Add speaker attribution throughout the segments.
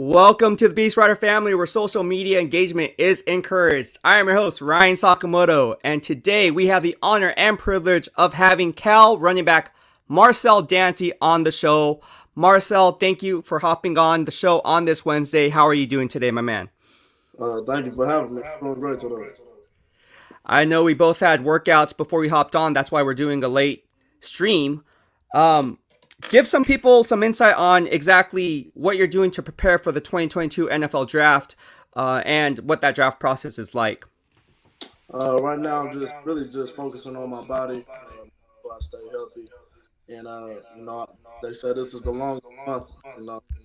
Speaker 1: Welcome to the BEASTwriter family where social media engagement is encouraged. I am your host, Ryan Sakamoto, and today we have the honor and privilege of having Cal running back Marcel Dancy on the show. Marcel, thank you for hopping on the show on this Wednesday. How are you doing today, my man?
Speaker 2: Thank you for having me. I'm doing great today.
Speaker 1: I know we both had workouts before we hopped on. That's why we're doing a late stream. Um, Give some people some insight on exactly what you're doing to prepare for the 2022 NFL draft and what that draft process is like.
Speaker 2: Right now, I'm just really just focusing on my body so I stay healthy. And they say this is the longest month.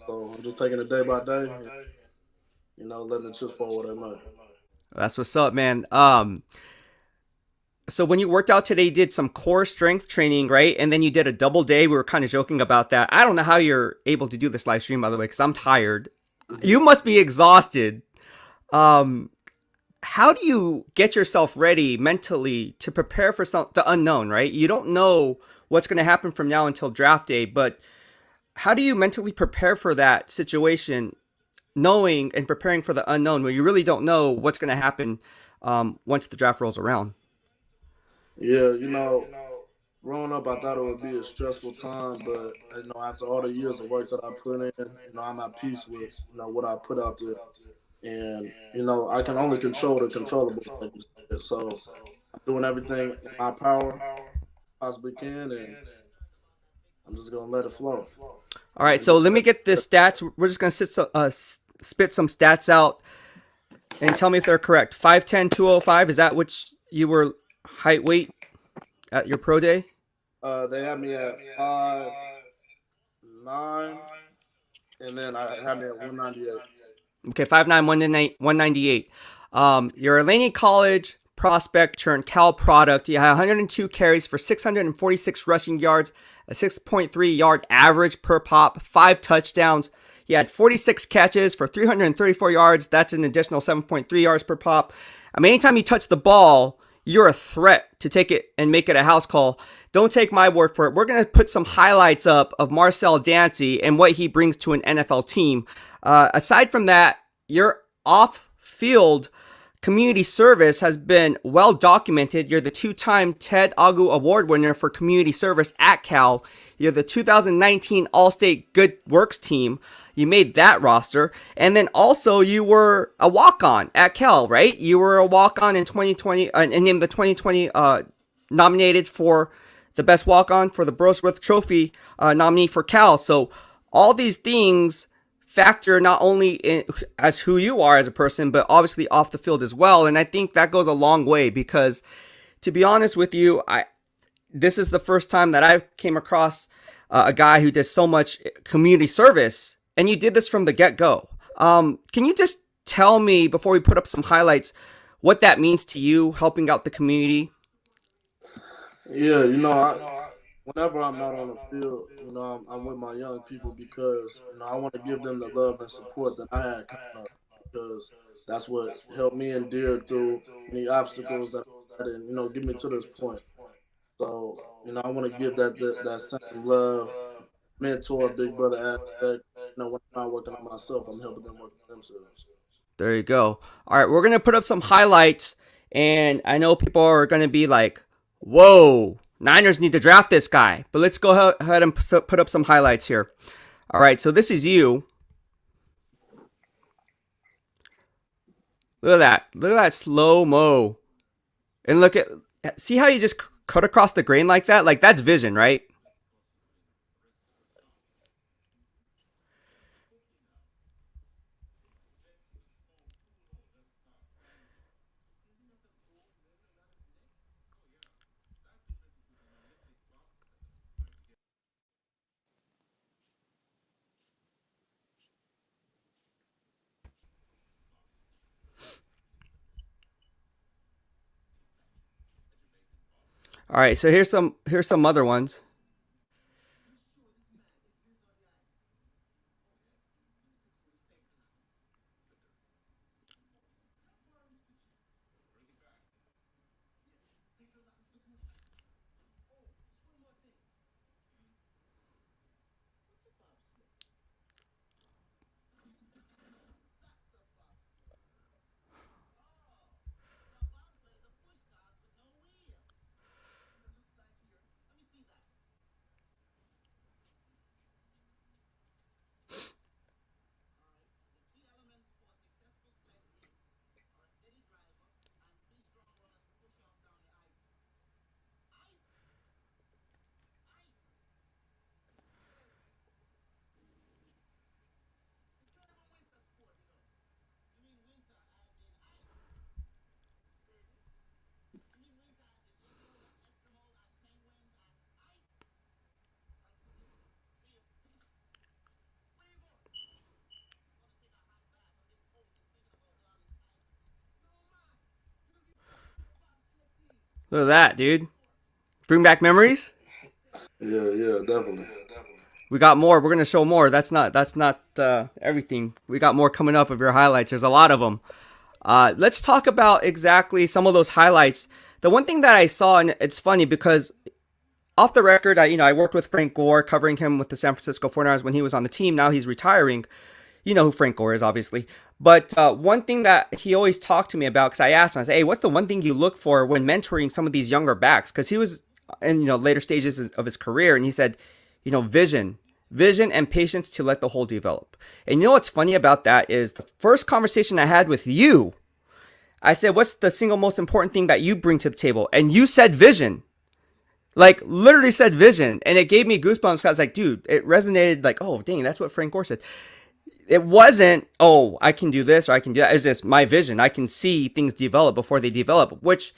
Speaker 2: So I'm just taking it day by day. And, letting it chips fall where they may.
Speaker 1: That's what's up, man. So when you worked out today, you did some core strength training, right? And then you did a double day. We were kind of joking about that. I don't know how you're able to do this live stream, by the way, because I'm tired. You must be exhausted. Um, how do you get yourself ready mentally to prepare for the unknown, right? You don't know what's going to happen from now until draft day, but how do you mentally prepare for that situation, knowing and preparing for the unknown where you really don't know what's going to happen once the draft rolls around?
Speaker 2: Yeah, growing up, I thought it would be a stressful time, but after all the years of work that I put in, I'm at peace with what I put out there, and I can only control the controllables, like you said. So I'm doing everything in my power possibly can, and I'm just gonna let it flow.
Speaker 1: All right, so let me get the stats. We're just going to spit some stats out and tell me if they're correct. 5'10", 205, is that which you were height weight at your pro day?
Speaker 2: They had me at 5'9", and then I had me at 198.
Speaker 1: Okay, 5'9", 198. You're a Laney College prospect turned Cal product. You had 102 carries for 646 rushing yards, a 6.3 yard average per pop, 5 touchdowns. You had 46 catches for 334 yards. That's an additional 7.3 yards per pop. I mean, anytime you touch the ball, you're a threat to take it and make it a house call. Don't take my word for it. We're going to put some highlights up of Marcel Dancy and what he brings to an NFL team. Aside from that, your off-field community service has been well documented. You're the two-time Ted Agu Award winner for community service at Cal. You're the 2019 All-State Good Works team. You made that roster. And then also you were a walk-on at Cal, right? You were a walk-on in 2020 and named the 2020 nominated for the best walk-on for the Brosworth Trophy nominee for Cal. So all these things factor not only in as who you are as a person, but obviously off the field as well. And I think that goes a long way because, to be honest with you, this is the first time that I came across a guy who does so much community service, and you did this from the get-go. Can you just tell me, before we put up some highlights, what that means to you, helping out the community?
Speaker 2: Yeah, whenever I'm out on the field, I'm with my young people because I want to give them the love and support that I had coming up because that's what helped me endure through any obstacles that and get me to this point. So I want to give that same love, mentor, big brother aspect. When I'm not working on myself, I'm helping them work on themselves.
Speaker 1: There you go. All right, we're going to put up some highlights, and I know people are going to be like, whoa, Niners need to draft this guy. But let's go ahead and put up some highlights here. All right, so this is you. Look at that. Look at that slow-mo. And see how you just cut across the grain like that? Like, that's vision, right? All right, so here's some other ones. Look at that, dude. Bring back memories.
Speaker 2: Yeah, definitely.
Speaker 1: We got more. We're gonna show more. That's not everything. We got more coming up of your highlights. There's a lot of them. Let's talk about exactly some of those highlights. The one thing that I saw, and it's funny because off the record, I worked with Frank Gore, covering him with the San Francisco 49ers when he was on the team. Now he's retiring. You know who Frank Gore is, obviously. But one thing that he always talked to me about, because I asked him, I said, hey, what's the one thing you look for when mentoring some of these younger backs? Because he was in later stages of his career, and he said, vision and patience to let the whole develop. And you know what's funny about that is the first conversation I had with you, I said, what's the single most important thing that you bring to the table? And you said vision. Like, literally said vision. And it gave me goosebumps. I was like, dude, it resonated like, oh, dang, that's what Frank Gore said. It wasn't, oh, I can do this or I can do that. It's just my vision. I can see things develop before they develop, which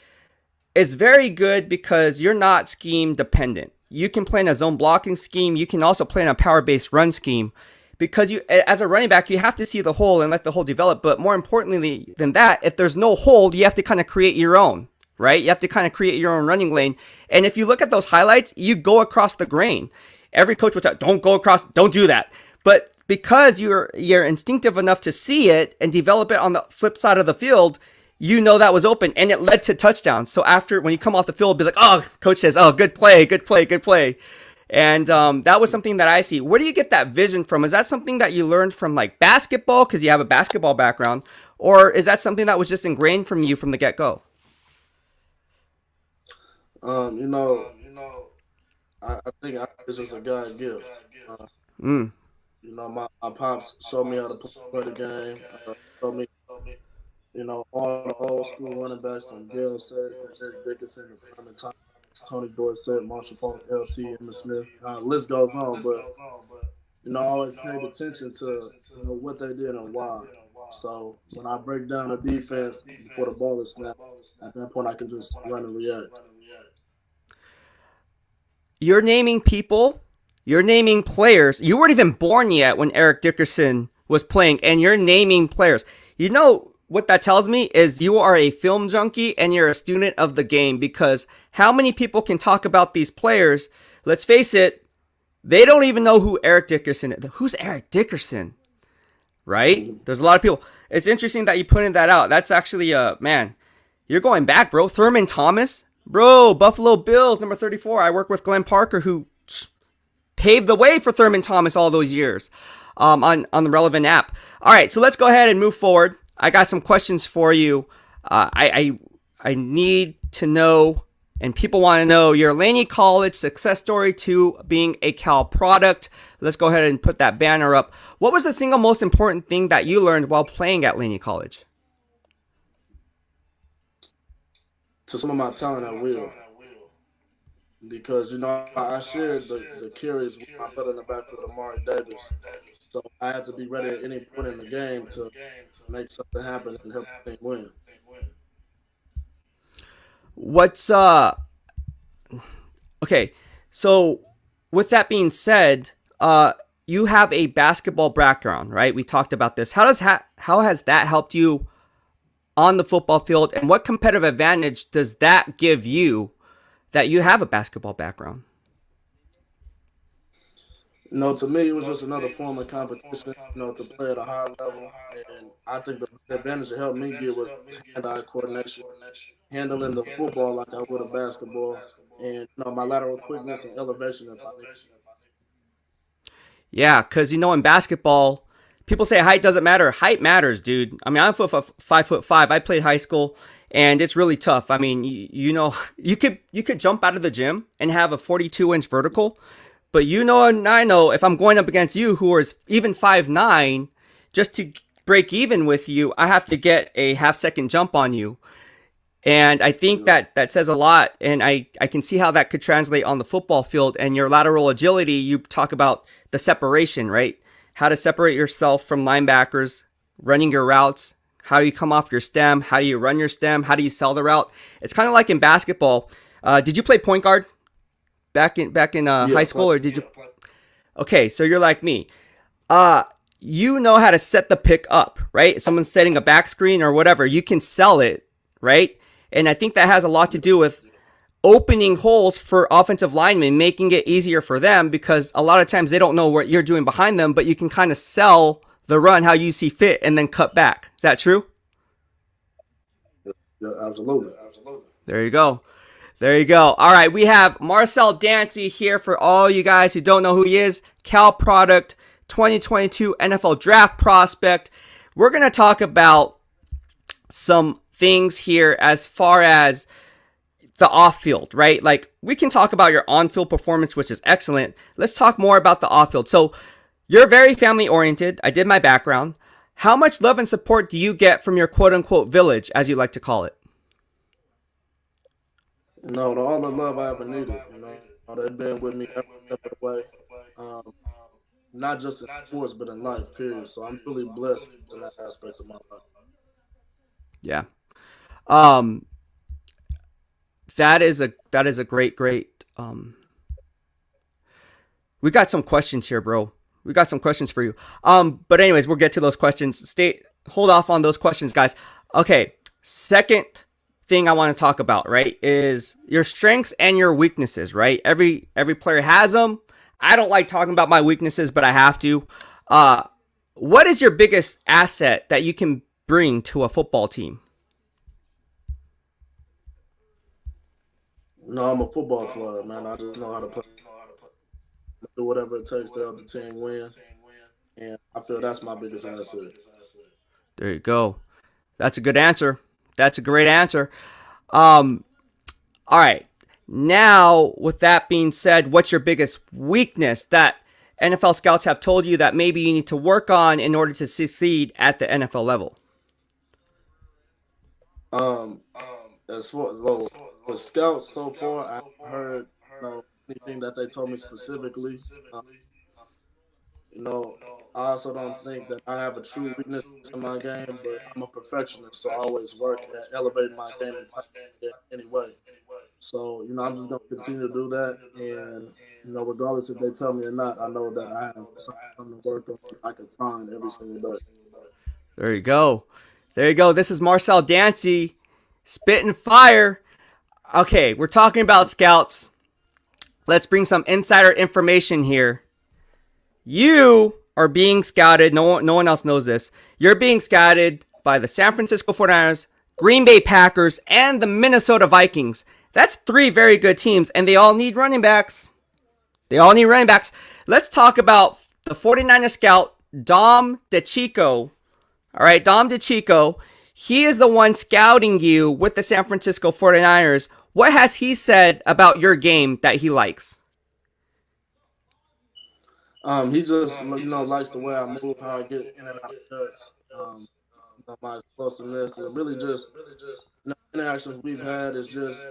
Speaker 1: is very good because you're not scheme dependent. You can play in a zone blocking scheme. You can also play in a power-based run scheme because you, as a running back, you have to see the hole and let the hole develop. But more importantly than that, if there's no hole, you have to kind of create your own, right? You have to kind of create your own running lane. And if you look at those highlights, you go across the grain. Every coach will tell, don't go across, don't do that. But because you're instinctive enough to see it and develop it on the flip side of the field, you know that was open and it led to touchdowns. So after, when you come off the field, be like, oh, coach says, oh, good play. And that was something that I see. Where do you get that vision from? Is that something that you learned from like basketball because you have a basketball background? Or is that something that was just ingrained from you from the get-go?
Speaker 2: I think it's just a God gift.
Speaker 1: Mm.
Speaker 2: My pops showed me how to play the game. Showed me, all the old school running backs from Bill Sayers to Eric Dickerson to Clement Tony Dorsett, Marshall Falk, LT, Emmitt Smith. List goes on, but I always paid attention to what they did and why. So when I break down a defense before the ball is snapped, at that point I can just run and react.
Speaker 1: You're naming people. You're naming players. You weren't even born yet when Eric Dickerson was playing, and you're naming players. You know what that tells me is you are a film junkie and you're a student of the game, because how many people can talk about these players? Let's face it, they don't even know who Eric Dickerson is. Who's Eric Dickerson? Right? There's a lot of people. It's interesting that you pointed that out. That's actually, man, you're going back, bro. Thurman Thomas, bro, Buffalo Bills, number 34. I work with Glenn Parker, who paved the way for Thurman Thomas all those years on the relevant app. All right, so let's go ahead and move forward. I got some questions for you. I need to know, and people want to know, your Laney College success story to being a Cal product. Let's go ahead and put that banner up. What was the single most important thing that you learned while playing at Laney College?
Speaker 2: To some of my talent, I will. Because, I shared the carries with my brother in the backfield of Amari Davis. So I had to be ready at any point in the game to make something happen and help the team win.
Speaker 1: Okay, so with that being said, you have a basketball background, right? We talked about this. How has that helped you on the football field, and what competitive advantage does that give you that you have a basketball background?
Speaker 2: To me, it was just another form of competition, to play at a high level. And I think the advantage it helped me get was hand-eye coordination, handling the football like I would a basketball, and my lateral quickness and elevation if I need.
Speaker 1: Yeah, because in basketball, people say height doesn't matter. Height matters, dude. I mean, I'm 5'5". I played high school, and it's really tough. I mean, you could jump out of the gym and have a 42-inch vertical, but and I know if I'm going up against you, who is even 5'9", just to break even with you, I have to get a half-second jump on you. And I think that says a lot, and I can see how that could translate on the football field. And your lateral agility, you talk about the separation, right? How to separate yourself from linebackers, running your routes, how you come off your stem, how you run your stem, how do you sell the route. It's kind of like in basketball. Did you play point guard back in high school, or did you? Okay, so you're like me. You know how to set the pick up, right? If someone's setting a back screen or whatever, you can sell it, right? And I think that has a lot to do with opening holes for offensive linemen, making it easier for them because a lot of times they don't know what you're doing behind them, but you can kind of sell the run how you see fit and then cut back. Is that true?
Speaker 2: Yeah, absolutely. Absolutely.
Speaker 1: There you go. There you go. All right, we have Marcel Dancy here for all you guys who don't know who he is. Cal product, 2022 NFL draft prospect. We're going to talk about some things here as far as the off-field, right? Like, we can talk about your on-field performance, which is excellent. Let's talk more about the off-field. So, you're very family-oriented. I did my background. How much love and support do you get from your quote-unquote village, as you like to call it?
Speaker 2: No, all the love I ever needed. They've been with me every step of the way. Um, Not just in sports, but in life, period. So I'm really blessed in that aspect of my life.
Speaker 1: Yeah. Um, that is a great. We got some questions here, bro. We got some questions for you. But anyways, we'll get to those questions. Hold off on those questions, guys. Okay. Second thing I want to talk about, right, is your strengths and your weaknesses, right? Every player has them. I don't like talking about my weaknesses, but I have to. What is your biggest asset that you can bring to a football team?
Speaker 2: No, I'm a football player, man. I just know how to play, do whatever it takes to help the team win, and I feel that's my biggest asset.
Speaker 1: There you go. That's a good answer. That's a great answer. All right. Now, with that being said, what's your biggest weakness that NFL scouts have told you that maybe you need to work on in order to succeed at the NFL level?
Speaker 2: As far as with scouts so far, I haven't heard anything that they told me specifically. Um, you know, I also don't think that I have a true weakness in my game, but I'm a perfectionist, so I always work at elevating my game and type anyway. So, I'm just gonna continue to do that, and regardless if they tell me or not, I know that I have something to work on. I can find every single day.
Speaker 1: There you go. There you go. This is Marcel Dancy, spitting fire. Okay, we're talking about scouts. Let's bring some insider information here. You are being scouted. No one else knows this. You're being scouted by the San Francisco 49ers, Green Bay Packers, and the Minnesota Vikings. That's 3 very good teams, and they all need running backs. Let's talk about the 49ers scout, Dom DeChico. All right, Dom DeChico. He is the one scouting you with the San Francisco 49ers. What has he said about your game that he likes?
Speaker 2: He just likes the way I move, how I get in and out of cuts, my explosiveness, and really just interactions we've had is just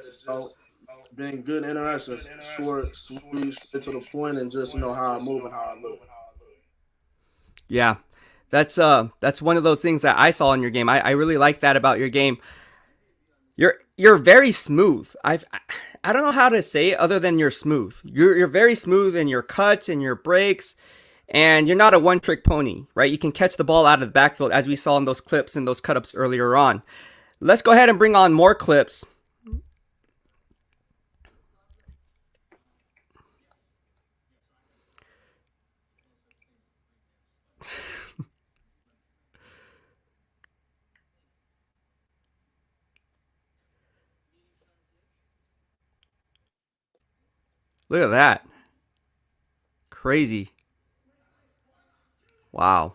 Speaker 2: being good interactions, short, sweet, straight to the point, and just how I move and how I look.
Speaker 1: Yeah, that's one of those things that I saw in your game. I really like that about your game. You're very smooth. I don't know how to say it other than you're smooth. You're very smooth in your cuts and your breaks, and you're not a one-trick pony, right? You can catch the ball out of the backfield as we saw in those clips and those cut-ups earlier on. Let's go ahead and bring on more clips. Look at that. Crazy. Wow.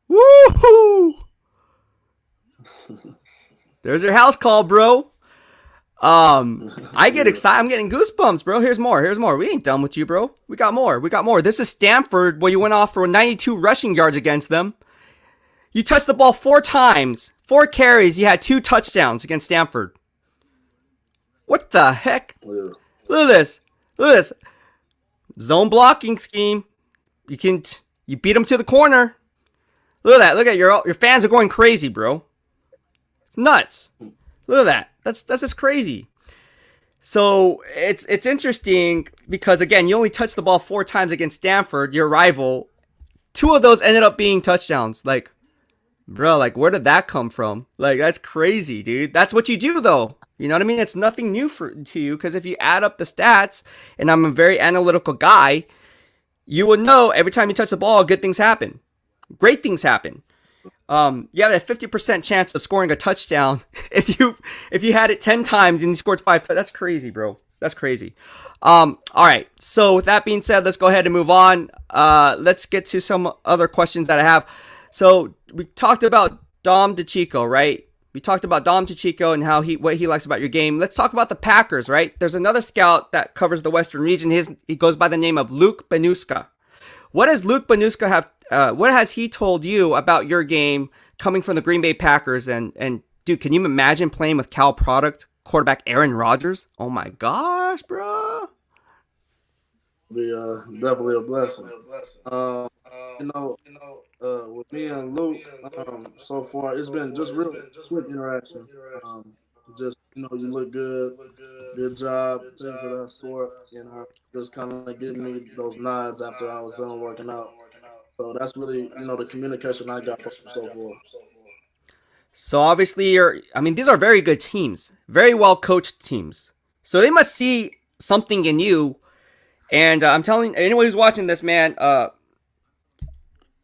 Speaker 1: Woohoo! There's your house call, bro. I get excited. I'm getting goosebumps, bro. Here's more. We ain't done with you, bro. We got more. This is Stanford, where you went off for 92 rushing yards against them. You touched the ball 4 times. 4 carries. You had 2 touchdowns against Stanford. What the heck?
Speaker 2: Yeah.
Speaker 1: Look at this. Zone blocking scheme. You beat them to the corner. Look at that. Look at your fans are going crazy, bro. It's nuts. Look at that. That's just crazy. So it's interesting because again, you only touched the ball 4 times against Stanford, your rival. 2 of those ended up being touchdowns. Like, Bro, like, where did that come from? Like, that's crazy, dude. That's what you do, though. You know what I mean? It's nothing new to you, because if you add up the stats, and I'm a very analytical guy, you would know every time you touch the ball, good things happen. Great things happen. You have a 50% chance of scoring a touchdown if you had it 10 times and you scored five. That's crazy, bro. That's crazy. All right. So with that being said, let's go ahead and move on. Let's get to some other questions that I have. So we talked about Dom DeChico, right? We talked about Dom DeChico and what he likes about your game. Let's talk about the Packers, right? There's another scout that covers the Western region. He goes by the name of Luke Benuska. What does Luke Benuska have? What has he told you about your game coming from the Green Bay Packers? And dude, can you imagine playing with Cal product quarterback Aaron Rodgers? Oh my gosh, bro.
Speaker 2: Be definitely a blessing. You know, with me and Luke, so far it's been just real quick interaction. Just you look good job, things of that sort. Just kind of giving me those nods after I was done working out. So that's really the communication I got from him so far.
Speaker 1: So obviously these are very good teams, very well coached teams. So they must see something in you. And I'm telling anyone who's watching this, man,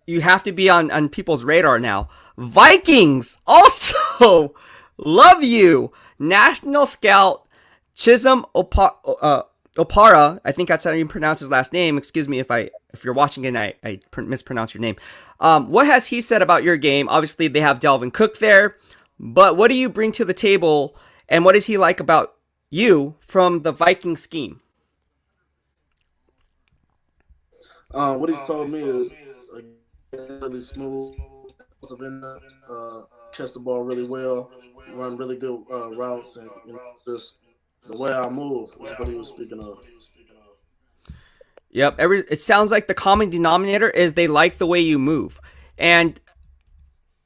Speaker 1: you have to be on people's radar now. Vikings also love you. National scout Chisholm Opara, I think that's how you pronounce his last name. Excuse me if you're watching it and I mispronounce your name. What has he said about your game? Obviously, they have Dalvin Cook there, but what do you bring to the table, and what does he like about you from the Viking scheme?
Speaker 2: What he's told me is really smooth, catch the ball really well, run really good routes, and just the way I move is what he was speaking of.
Speaker 1: Yep. It sounds like the common denominator is they like the way you move. And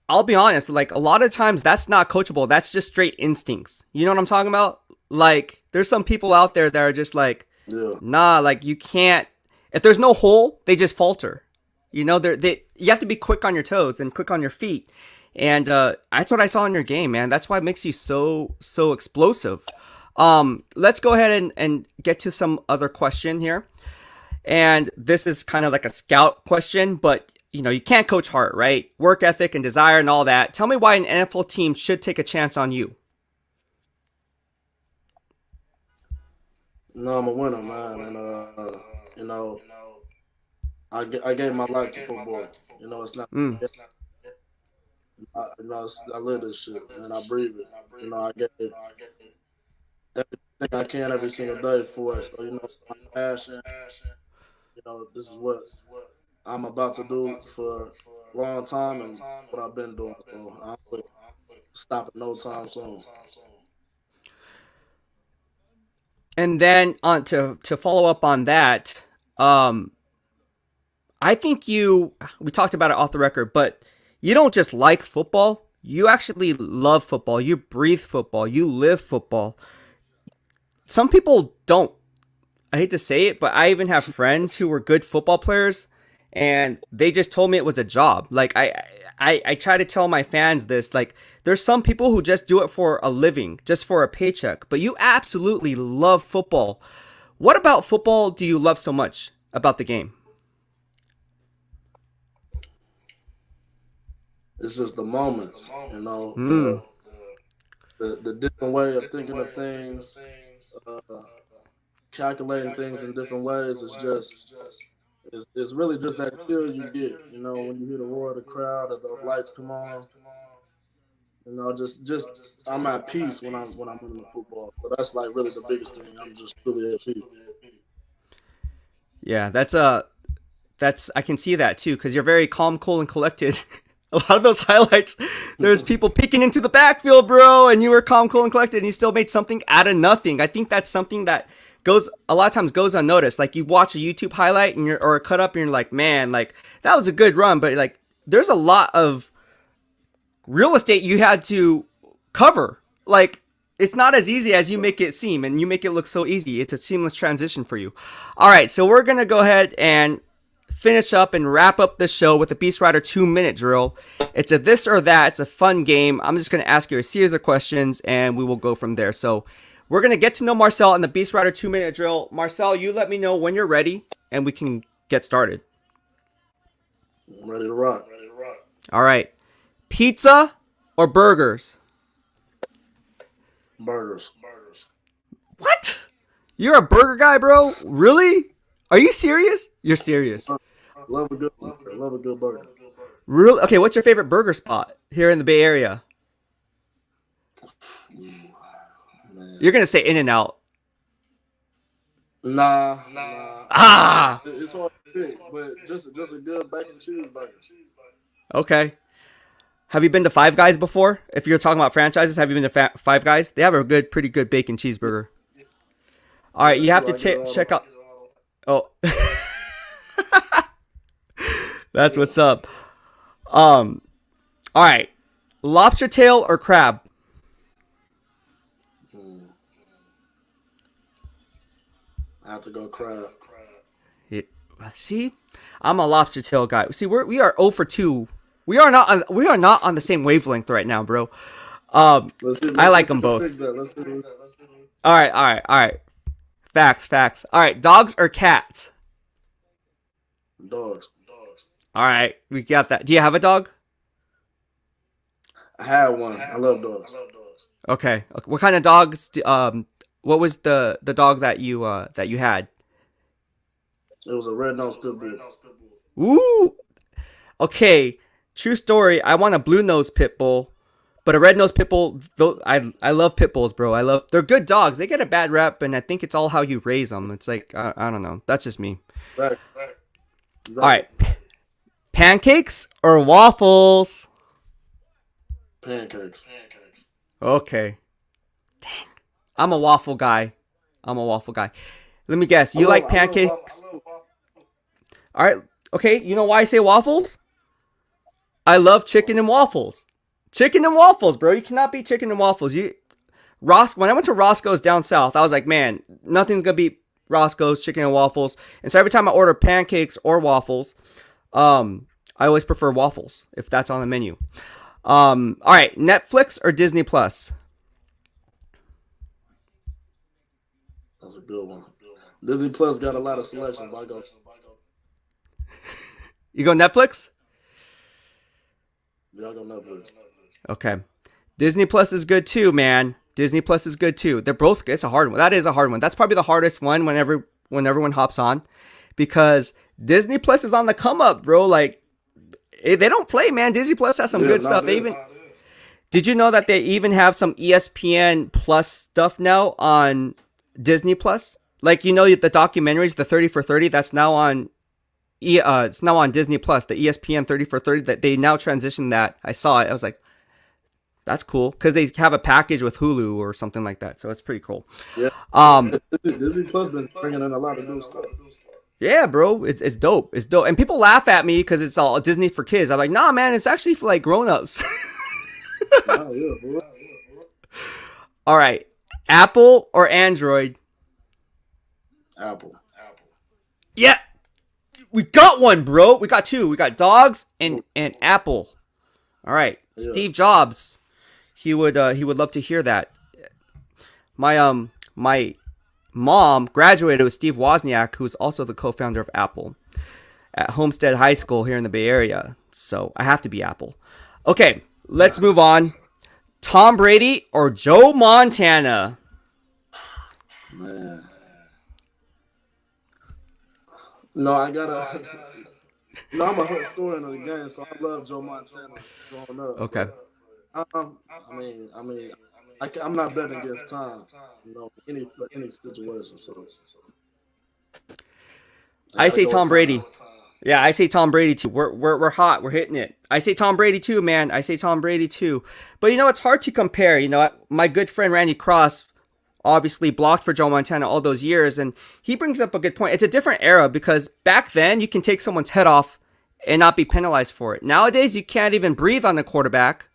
Speaker 1: I'll be honest, like a lot of times that's not coachable. That's just straight instincts. You know what I'm talking about? Like there's some people out there that are just like, nah, like you can't. If there's no hole, they just falter. You have to be quick on your toes and quick on your feet. And that's what I saw in your game, man. That's why it makes you so explosive. Let's go ahead and get to some other question here. And this is kind of like a scout question, but you can't coach heart, right? Work ethic and desire and all that. Tell me why an NFL team should take a chance on you.
Speaker 2: No, I'm a winner, man, and I gave my life to football. It's not. I live this shit and I breathe it. I get everything I can every single day for it. So my passion. This is what I'm about to do for a long time and what I've been doing. So I will stop at no time soon.
Speaker 1: And then to follow up on that, I think we talked about it off the record, but you don't just like football. You actually love football. You breathe football. You live football. Some people don't. I hate to say it, but I even have friends who were good football players, and they just told me it was a job. Like I try to tell my fans this. Like there's some people who just do it for a living, just for a paycheck. But you absolutely love football. What about football do you love so much about the game?
Speaker 2: It's just the moments, the different way of thinking of things, calculating things in different ways. It's really just that feel you get, when you hear the roar of the crowd or those lights come on. Just I'm at peace when I'm in the football. So that's like really the biggest thing. I'm just really at peace.
Speaker 1: Yeah, that's I can see that too, because you're very calm, cool, and collected. A lot of those highlights, there's people peeking into the backfield, bro, and you were calm, cool, and collected, and you still made something out of nothing. I think that's something that a lot of times goes unnoticed. Like you watch a YouTube highlight or a cut up, and you're like, man, like that was a good run, but like there's a lot of real estate you had to cover. Like it's not as easy as you make it seem, and you make it look so easy. It's a seamless transition for you. All right, so we're gonna go ahead and finish up and wrap up the show with the BEASTwriter 2-minute drill. It's a this or that. It's a fun game. I'm just going to ask you a series of questions, and we will go from there. So we're going to get to know Marcel in the BEASTwriter 2-minute drill. Marcel, you let me know when you're ready, and we can get started.
Speaker 2: I'm ready to rock.
Speaker 1: All right. Pizza or burgers?
Speaker 2: Burgers.
Speaker 1: What? You're a burger guy, bro? Really? Are you serious? You're serious.
Speaker 2: Love a good burger.
Speaker 1: Really? Okay, what's your favorite burger spot here in the Bay Area?
Speaker 2: Man.
Speaker 1: You're going to say In-N-Out.
Speaker 2: Nah.
Speaker 1: Ah!
Speaker 2: It's hard to pick, but just a good bacon cheeseburger.
Speaker 1: Okay. Have you been to Five Guys before? If you're talking about franchises, have you been to Five Guys? They have a pretty good bacon cheeseburger. All right, you have to check out. Oh, that's what's up. All right, lobster tail or crab?
Speaker 2: I have to go crab.
Speaker 1: Yeah. See, I'm a lobster tail guy. See, we are 0 for 2. We are not on the same wavelength right now, bro. I like them both. All right. Facts. All right, dogs or cats?
Speaker 2: Dogs.
Speaker 1: All right, we got that. Do you have a dog?
Speaker 2: I had one. I love dogs.
Speaker 1: Okay. What kind of dogs? What was the dog that you had?
Speaker 2: It was a red-nosed pit bull.
Speaker 1: Ooh. Okay. True story. I want a blue-nosed pit bull, but a red-nosed pit bull. I love pit bulls, bro. They're good dogs. They get a bad rep, and I think it's all how you raise them. It's like I don't know. That's just me.
Speaker 2: Right.
Speaker 1: Exactly. All right. Pancakes or waffles?
Speaker 2: Pancakes.
Speaker 1: Okay. Dang. I'm a waffle guy. Let me guess. You like pancakes? All right. Okay. You know why I say waffles? I love chicken and waffles. Chicken and waffles, bro. You cannot beat chicken and waffles. When I went to Roscoe's down south, I was like, man, nothing's gonna beat Roscoe's chicken and waffles. And so every time I order pancakes or waffles, I always prefer waffles if that's on the menu. All right, Netflix or Disney Plus?
Speaker 2: That's a good one. Disney Plus got a lot of selection.
Speaker 1: You go Netflix?
Speaker 2: Yeah, I go Netflix.
Speaker 1: Okay. Disney Plus is good too, man. Disney Plus is good too. They're both, it's a hard one. That is a hard one. That's probably the hardest one when everyone hops on, because Disney Plus is on the come up, bro. Like, they don't play, man. Disney Plus has some good stuff. Did you know that they even have some ESPN Plus stuff now on Disney Plus? Like, the documentaries, the 30 for 30, that's now on it's now on Disney Plus, the ESPN 30 for 30, that they now transitioned that. I saw it. I was like, that's cool, because they have a package with Hulu or something like that. So it's pretty cool.
Speaker 2: Yeah. Disney Plus been bringing in a lot of new stuff.
Speaker 1: Yeah, bro, it's dope. It's dope. And people laugh at me because it's all Disney for kids. I'm like, nah, man, it's actually for like grown-ups.
Speaker 2: Oh, yeah, bro.
Speaker 1: All right, Apple or Android?
Speaker 2: Apple.
Speaker 1: Yeah, we got one, bro. We got two. We got dogs and Apple. All right, yeah. Steve Jobs. He would love to hear that. My mom graduated with Steve Wozniak, who's also the co-founder of Apple, at Homestead High School here in the Bay Area. So I have to be Apple. Okay, let's move on. Tom Brady or Joe Montana?
Speaker 2: Man. No, I'm a historian of the game, so I love Joe Montana growing up.
Speaker 1: Okay.
Speaker 2: I'm not betting against Tom, any situation. So
Speaker 1: I say Tom Brady. Yeah, I say Tom Brady too. We're hot. We're hitting it. I say Tom Brady too, man. I say Tom Brady too. But it's hard to compare. My good friend Randy Cross obviously blocked for Joe Montana all those years, and he brings up a good point. It's a different era, because back then you can take someone's head off and not be penalized for it. Nowadays you can't even breathe on the quarterback,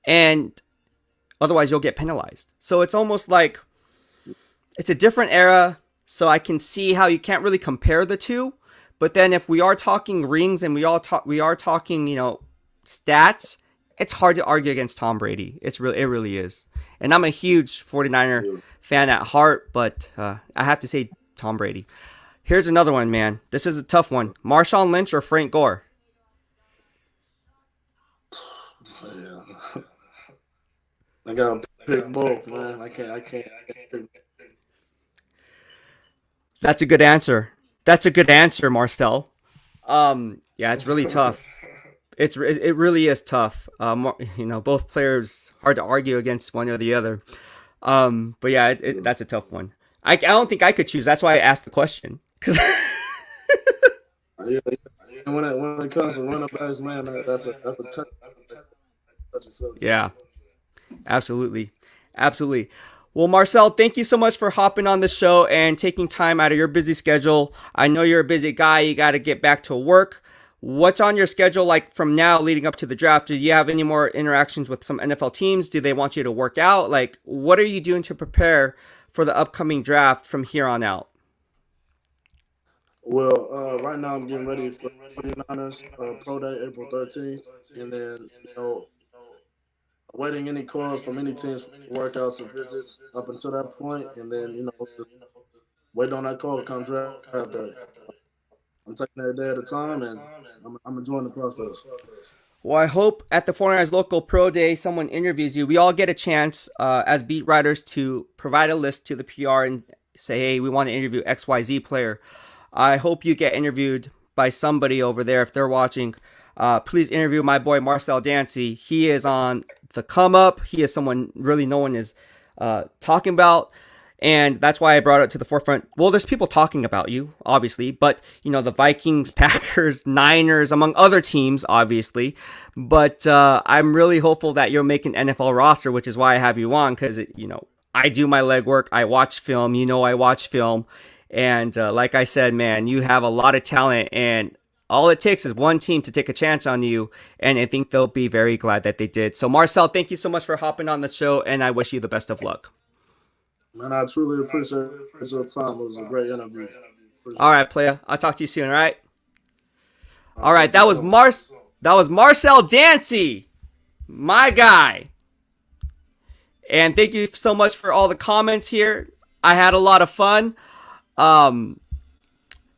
Speaker 1: and otherwise you'll get penalized. So it's almost like it's a different era. So I can see how you can't really compare the two. But then if we are talking rings and we are talking, stats, it's hard to argue against Tom Brady. It really is. And I'm a huge 49er fan at heart, but I have to say Tom Brady. Here's another one, man. This is a tough one. Marshawn Lynch or Frank Gore?
Speaker 2: Yeah. I gotta pick both, man. I can't pick.
Speaker 1: That's a good answer. Marcel. Yeah, it's really tough. It really is tough. Both players hard to argue against one or the other. But yeah, that's a tough one. I don't think I could choose. That's why I asked the question. Cause
Speaker 2: Yeah. When it comes to running backs, man, that's a tough.
Speaker 1: Yeah, absolutely. Well, Marcel, thank you so much for hopping on the show and taking time out of your busy schedule. I know you're a busy guy. You got to get back to work. What's on your schedule like from now leading up to the draft? Do you have any more interactions with some NFL teams? Do they want you to work out? Like, what are you doing to prepare for the upcoming draft from here on out?
Speaker 2: Well, right now I'm getting ready for 49ers Pro Day April 13th, and then awaiting any calls from any teams for workouts or visits up until that point, and then just wait on that call come draft day. I'm taking it a day at a time, and I'm enjoying the process.
Speaker 1: Well, I hope at the 49ers local pro day, someone interviews you. We all get a chance as beat writers to provide a list to the PR and say, hey, we want to interview XYZ player. I hope you get interviewed by somebody over there if they're watching. Please interview my boy Marcel Dancy. He is on the come up. He is someone really no one is talking about. And that's why I brought it to the forefront. Well, there's people talking about you, obviously, but the Vikings, Packers, Niners, among other teams, obviously. But I'm really hopeful that you'll make an NFL roster, which is why I have you on, because I do my legwork. I watch film. I watch film, and like I said, man, you have a lot of talent, and all it takes is one team to take a chance on you, and I think they'll be very glad that they did. So, Marcel, thank you so much for hopping on the show, and I wish you the best of luck.
Speaker 2: Man, I truly appreciate your time. It was a great interview.
Speaker 1: All right, playa. I'll talk to you soon, all right? All right, that was Marcel Dancy, my guy. And thank you so much for all the comments here. I had a lot of fun.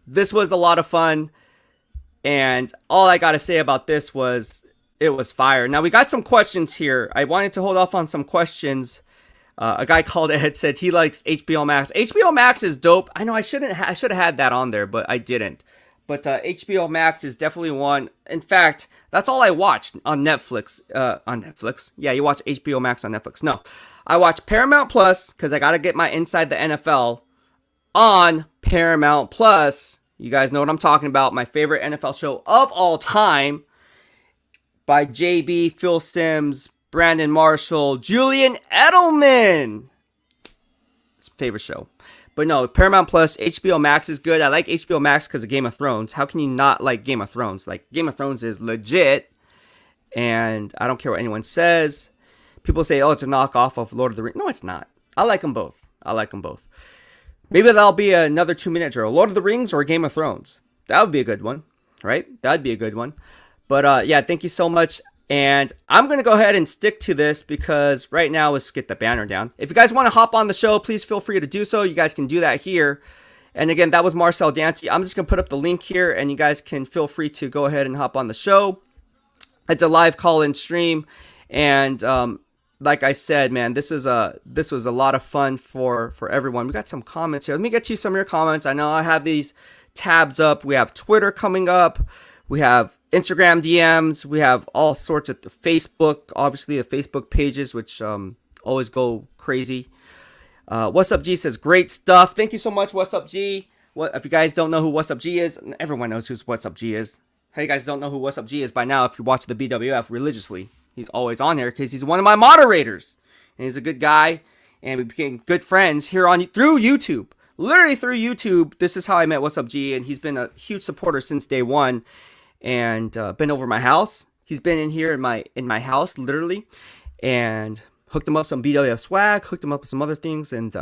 Speaker 1: This was a lot of fun. And all I got to say about this was it was fire. Now, we got some questions here. I wanted to hold off on some questions. A guy called Ed said he likes HBO Max. HBO Max is dope. I know I should have had that on there, but I didn't. But HBO Max is definitely one. In fact, that's all I watched on Netflix. Yeah, you watch HBO Max on Netflix. No, I watch Paramount Plus because I got to get my Inside the NFL on Paramount Plus. You guys know what I'm talking about. My favorite NFL show of all time by JB, Phil Simms, Brandon Marshall, Julian Edelman. It's my favorite show. But no, Paramount Plus, HBO Max is good. I like HBO Max because of Game of Thrones. How can you not like Game of Thrones? Like, Game of Thrones is legit. And I don't care what anyone says. People say, oh, it's a knockoff of Lord of the Rings. No, it's not. I like them both. Maybe that'll be another 2-minute drill. Lord of the Rings or Game of Thrones. That would be a good one, right? That'd be a good one. But yeah, thank you so much. And I'm going to go ahead and stick to this because right now, let's get the banner down. If you guys want to hop on the show, please feel free to do so. You guys can do that here. And again, that was Marcel Dancy. I'm just going to put up the link here and you guys can feel free to go ahead and hop on the show. It's a live call-in stream. And like I said, man, this was a lot of fun for everyone. We got some comments here. Let me get to some of your comments. I know I have these tabs up. We have Twitter coming up. We have Instagram DMs. We have all sorts of Facebook, obviously the Facebook pages, which always go crazy. What's Up G says, great stuff. Thank you so much, What's Up G. If you guys don't know who What's Up G is, everyone knows who What's Up G is. Hey, you guys don't know who What's Up G is by now if you watch the BWF religiously. He's always on here because he's one of my moderators. And he's a good guy. And we became good friends here through YouTube. Literally through YouTube. This is how I met What's Up G. And he's been a huge supporter since day one. And been over my house. He's been in here in my house, literally. And hooked him up some BWF swag. Hooked him up with some other things. And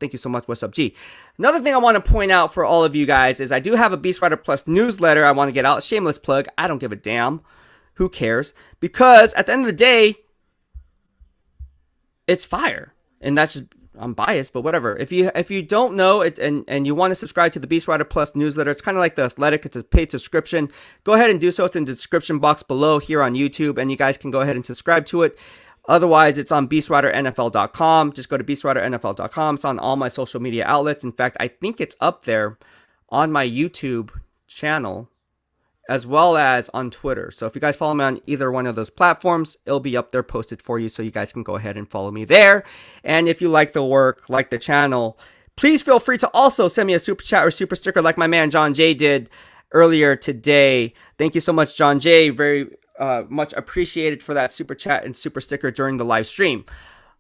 Speaker 1: thank you so much. What's up, G? Another thing I want to point out for all of you guys is I do have a BEASTwriter Plus newsletter I want to get out. Shameless plug. I don't give a damn. Who cares? Because at the end of the day, it's fire. And that's just, I'm biased, but whatever. If you don't know it and you want to subscribe to the BEASTwriter Plus newsletter, it's kind of like The Athletic. It's a paid subscription. Go ahead and do so. It's in the description box below here on YouTube, and you guys can go ahead and subscribe to it. Otherwise, it's on BEASTwriterNFL.com. Just go to BEASTwriterNFL.com. It's on all my social media outlets. In fact, I think it's up there on my YouTube channel as well as on Twitter. So if you guys follow me on either one of those platforms, it'll be up there posted for you, so you guys can go ahead and follow me there. And if you like the work, like the channel, please feel free to also send me a super chat or super sticker like my man John Jay did earlier today. Thank you so much, John Jay. Very much appreciated for that super chat and super sticker during the live stream.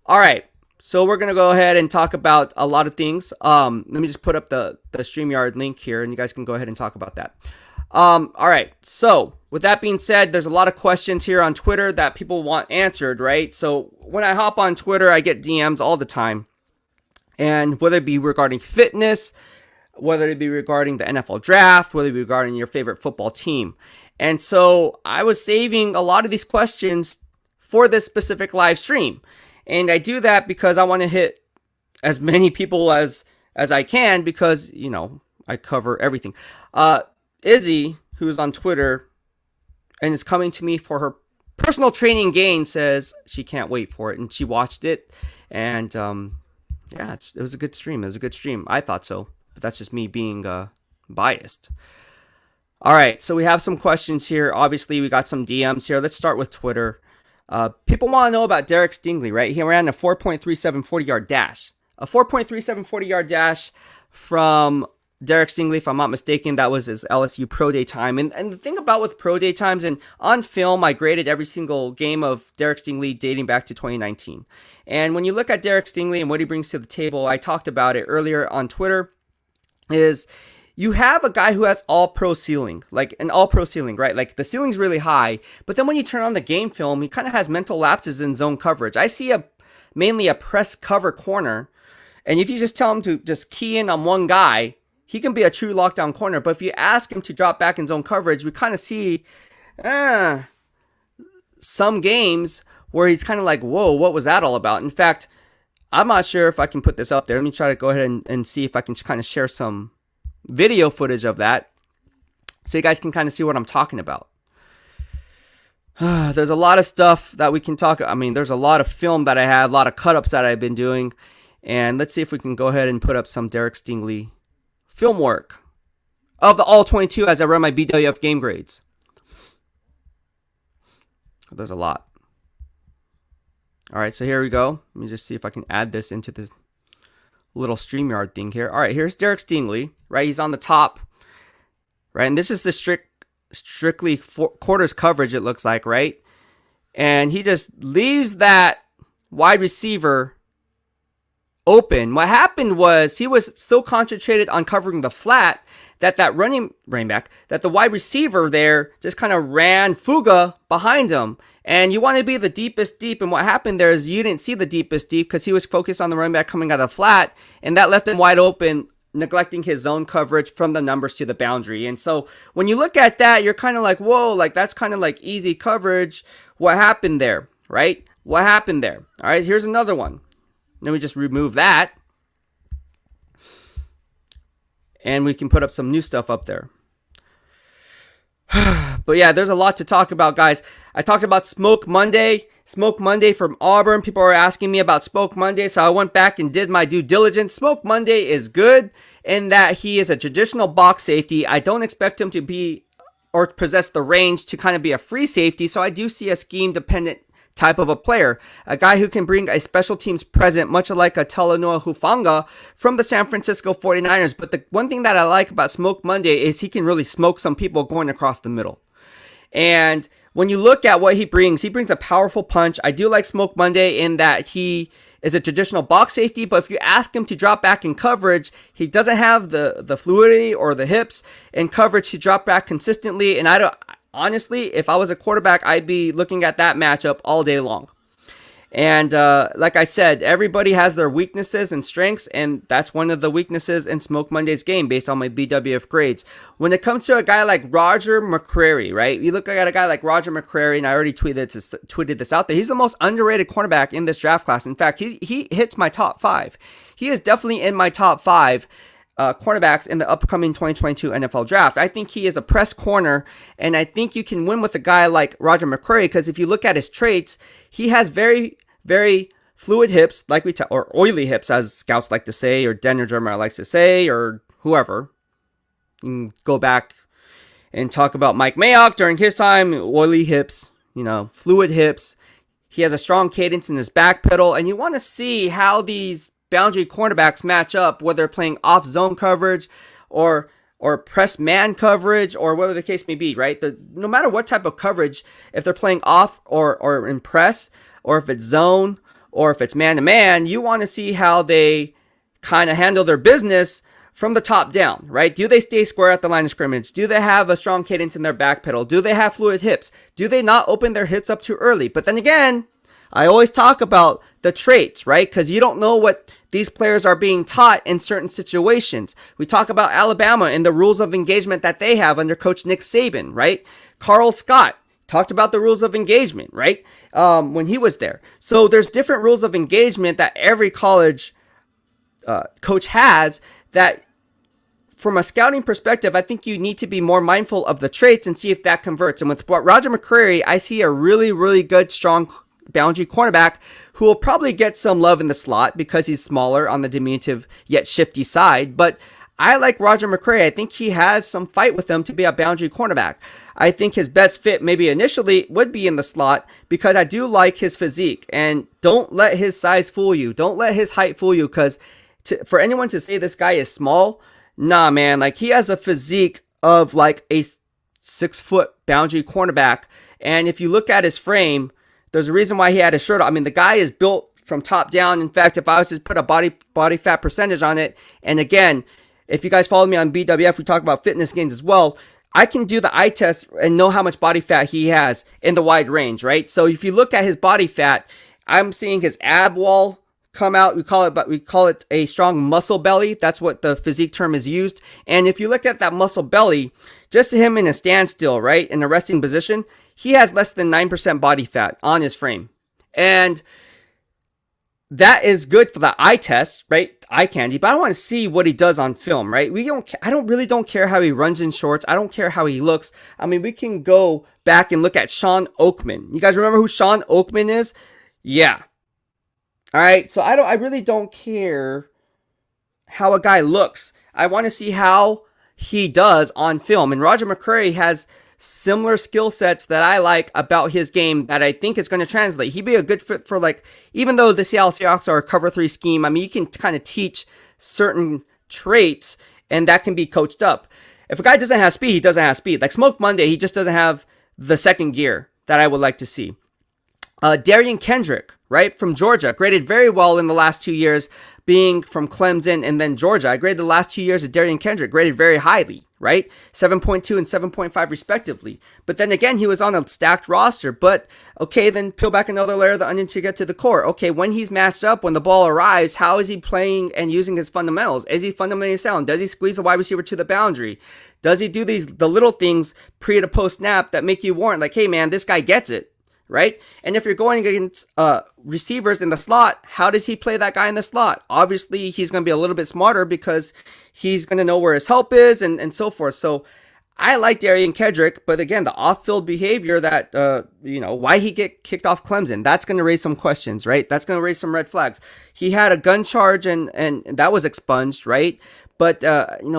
Speaker 1: All right, so we're gonna go ahead and talk about a lot of things. Let me just put up the StreamYard link here, and you guys can go ahead and talk about that. All right, so with that being said, there's a lot of questions here on Twitter that people want answered, right? So when I hop on Twitter, I get DMs all the time, and whether it be regarding fitness, whether it be regarding the NFL draft, whether it be regarding your favorite football team. And so I was saving a lot of these questions for this specific live stream. And I do that because I want to hit as many people as I can, because, you know, I cover everything. Izzy, who's on Twitter and is coming to me for her personal training gain, says she can't wait for it, and she watched it, and yeah, it was a good stream. It was a good stream. I thought so, but that's just me being biased. All right, so we have some questions here. Obviously, we got some DMs here. Let's start with Twitter. People want to know about Derek Stingley, right? He ran a 4.37 40-yard dash. A 4.37 40-yard dash from Derek Stingley, if I'm not mistaken. That was his LSU Pro Day time. And the thing about with Pro Day times, and on film, I graded every single game of Derek Stingley dating back to 2019. And when you look at Derek Stingley and what he brings to the table, I talked about it earlier on Twitter, is you have a guy who has all-pro ceiling, like an all-pro ceiling, right? Like the ceiling's really high, but then when you turn on the game film, he kind of has mental lapses in zone coverage. I see mainly a press cover corner, and if you just tell him to just key in on one guy, he can be a true lockdown corner. But if you ask him to drop back in zone coverage, we kind of see some games where he's kind of like, whoa, what was that all about? In fact, I'm not sure if I can put this up there. Let me try to go ahead and see if I can kind of share some video footage of that so you guys can kind of see what I'm talking about. There's a lot of stuff that we can talk. I mean, there's a lot of film that I have, a lot of cut-ups that I've been doing. And let's see if we can go ahead and put up some Derek Stingley film work of the all 22 as I run my BWF game grades. There's a lot. All right, so here we go. Let me just see if I can add this into this little StreamYard thing here. All right, here's Derek Stingley, right? He's on the top, right? And this is the strictly quarters coverage, it looks like, right? And he just leaves that wide receiver open. What happened was he was so concentrated on covering the flat that running back, that the wide receiver there just kind of ran fuga behind him. And you want to be the deepest deep, and what happened there is you didn't see the deepest deep because he was focused on the running back coming out of the flat, and that left him wide open, neglecting his zone coverage from the numbers to the boundary. And so when you look at that, you're kind of like, whoa, like that's kind of like easy coverage. What happened there, right? What happened there? All right, here's another one. Let me just remove that, and we can put up some new stuff up there. But yeah, there's a lot to talk about, guys. I talked about Smoke Monday from Auburn. People are asking me about Smoke Monday, so I went back and did my due diligence. Smoke Monday is good in that he is a traditional box safety. I don't expect him to be or possess the range to kind of be a free safety, so I do see a scheme-dependent type of a player, a guy who can bring a special teams present, much like a Talanoa Hufanga from the San Francisco 49ers. But the one thing that I like about Smoke Monday is he can really smoke some people going across the middle. And when you look at what he brings a powerful punch. I do like Smoke Monday in that he is a traditional box safety, but if you ask him to drop back in coverage, he doesn't have the fluidity or the hips in coverage to drop back consistently. And honestly, if I was a quarterback, I'd be looking at that matchup all day long. And like I said, everybody has their weaknesses and strengths, and that's one of the weaknesses in Smoke Monday's game based on my BWF grades. When it comes to a guy like Roger McCreary, right? You look at a guy like Roger McCreary, and I already tweeted this out there. He's the most underrated cornerback in this draft class. In fact, he hits my top 5. He is definitely in my top 5 cornerbacks in the upcoming 2022 NFL draft. I think he is a press corner, and I think you can win with a guy like Roger McCreary because if you look at his traits, he has very, very fluid hips, like or oily hips, as scouts like to say, or Daniel Jeremiah likes to say, or whoever. You can go back and talk about Mike Mayock during his time, oily hips, fluid hips. He has a strong cadence in his back pedal, and you want to see how these boundary cornerbacks match up, whether they're playing off zone coverage or press man coverage or whatever the case may be, right? No matter what type of coverage, if they're playing off or in press, or if it's zone, or if it's man to man, you want to see how they kind of handle their business from the top down, right? Do they stay square at the line of scrimmage? Do they have a strong cadence in their back pedal? Do they have fluid hips? Do they not open their hips up too early? But then again, I always talk about the traits, right? Because you don't know what these players are being taught in certain situations. We talk about Alabama and the rules of engagement that they have under Coach Nick Saban, right? Carl Scott talked about the rules of engagement, right? When he was there. So there's different rules of engagement that every college coach has that from a scouting perspective, I think you need to be more mindful of the traits and see if that converts. And with Roger McCreary, I see a really, really good, strong boundary cornerback who will probably get some love in the slot because he's smaller on the diminutive yet shifty side. But I like Roger McCreary. I think he has some fight with him to be a boundary cornerback. I think his best fit maybe initially would be in the slot because I do like his physique. And don't let his size fool you. Don't let his height fool you because for anyone to say this guy is small, nah, man. Like he has a physique of like a 6-foot boundary cornerback. And if you look at his frame, there's a reason why he had a shirt on. I mean, the guy is built from top down. In fact, if I was to put a body fat percentage on it, and again, if you guys follow me on BWF, we talk about fitness gains as well. I can do the eye test and know how much body fat he has in the wide range, right? So if you look at his body fat, I'm seeing his ab wall come out. We call it a strong muscle belly. That's what the physique term is used. And if you look at that muscle belly, just him in a standstill, right, in a resting position, he has less than 9% body fat on his frame. And that is good for the eye test, right? Eye candy, but I want to see what he does on film, right? I don't care how he runs in shorts. I don't care how he looks. I mean, we can go back and look at Sean Oakman. You guys remember who Sean Oakman is? Yeah. All right. So I really don't care how a guy looks. I want to see how he does on film. And Roger McCreary has similar skill sets that I like about his game that I think is going to translate. He'd be a good fit for, like, even though the Seattle Seahawks are a cover 3 scheme, I mean, you can kind of teach certain traits and that can be coached up. If a guy doesn't have speed, he doesn't have speed. Like Smoke Monday, he just doesn't have the second gear that I would like to see. Darian Kendrick, right, from Georgia, graded very well in the last 2 years, being from Clemson and then Georgia. I graded the last 2 years of Darian Kendrick, graded very highly, right? 7.2 and 7.5 respectively. But then again, he was on a stacked roster. But okay, then peel back another layer of the onion to get to the core. Okay, when he's matched up, when the ball arrives, how is he playing and using his fundamentals? Is he fundamentally sound? Does he squeeze the wide receiver to the boundary? Does he do the little things pre to post snap that make you warrant, like, hey man, this guy gets it? Right? And if you're going against receivers in the slot, how does he play that guy in the slot? Obviously, he's going to be a little bit smarter because he's going to know where his help is and so forth. So I like Darian Kendrick, but again, the off-field behavior that, why he get kicked off Clemson, that's going to raise some questions, right? That's going to raise some red flags. He had a gun charge and that was expunged, right? But,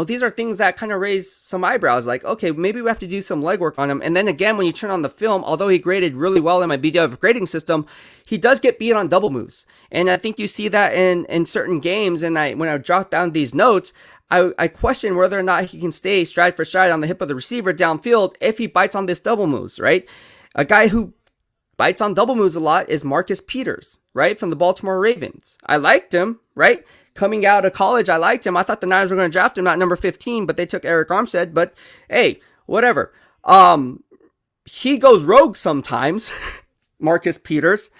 Speaker 1: these are things that kind of raise some eyebrows. Like, okay, maybe we have to do some legwork on him. And then again, when you turn on the film, although he graded really well in my BWF grading system, he does get beat on double moves. And I think you see that in certain games. And when I jot down these notes, I question whether or not he can stay stride for stride on the hip of the receiver downfield if he bites on this double moves, right? A guy who bites on double moves a lot is Marcus Peters, right? From the Baltimore Ravens. I liked him, right? Coming out of college, I liked him. I thought the Niners were going to draft him at number 15, but they took Eric Armstead. But hey, whatever. He goes rogue sometimes, Marcus Peters.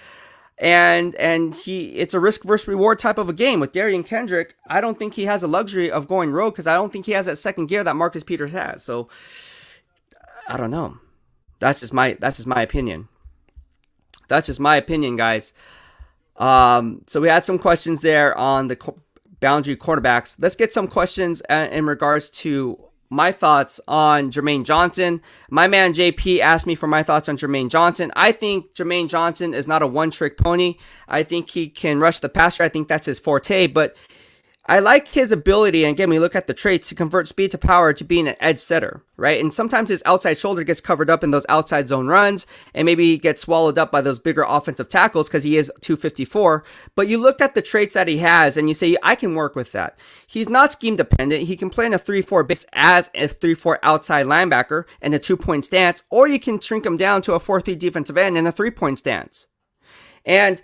Speaker 1: and it's a risk versus reward type of a game. With Darian Kendrick, I don't think he has a luxury of going rogue because I don't think he has that second gear that Marcus Peters has. So I don't know. That's just my opinion. That's just my opinion, guys. So we had some questions there on the boundary quarterbacks. Let's get some questions in regards to my thoughts on Jermaine Johnson. My man JP asked me for my thoughts on Jermaine Johnson. I think Jermaine Johnson is not a one-trick pony. I think he can rush the passer. I think that's his forte, but I like his ability, and again, we look at the traits, to convert speed to power to being an edge setter, right? And sometimes his outside shoulder gets covered up in those outside zone runs, and maybe he gets swallowed up by those bigger offensive tackles because he is 254. But you look at the traits that he has, and you say, I can work with that. He's not scheme dependent. He can play in a 3-4 base as a 3-4 outside linebacker and a 2-point stance, or you can shrink him down to a 4-3 defensive end and a 3-point stance. And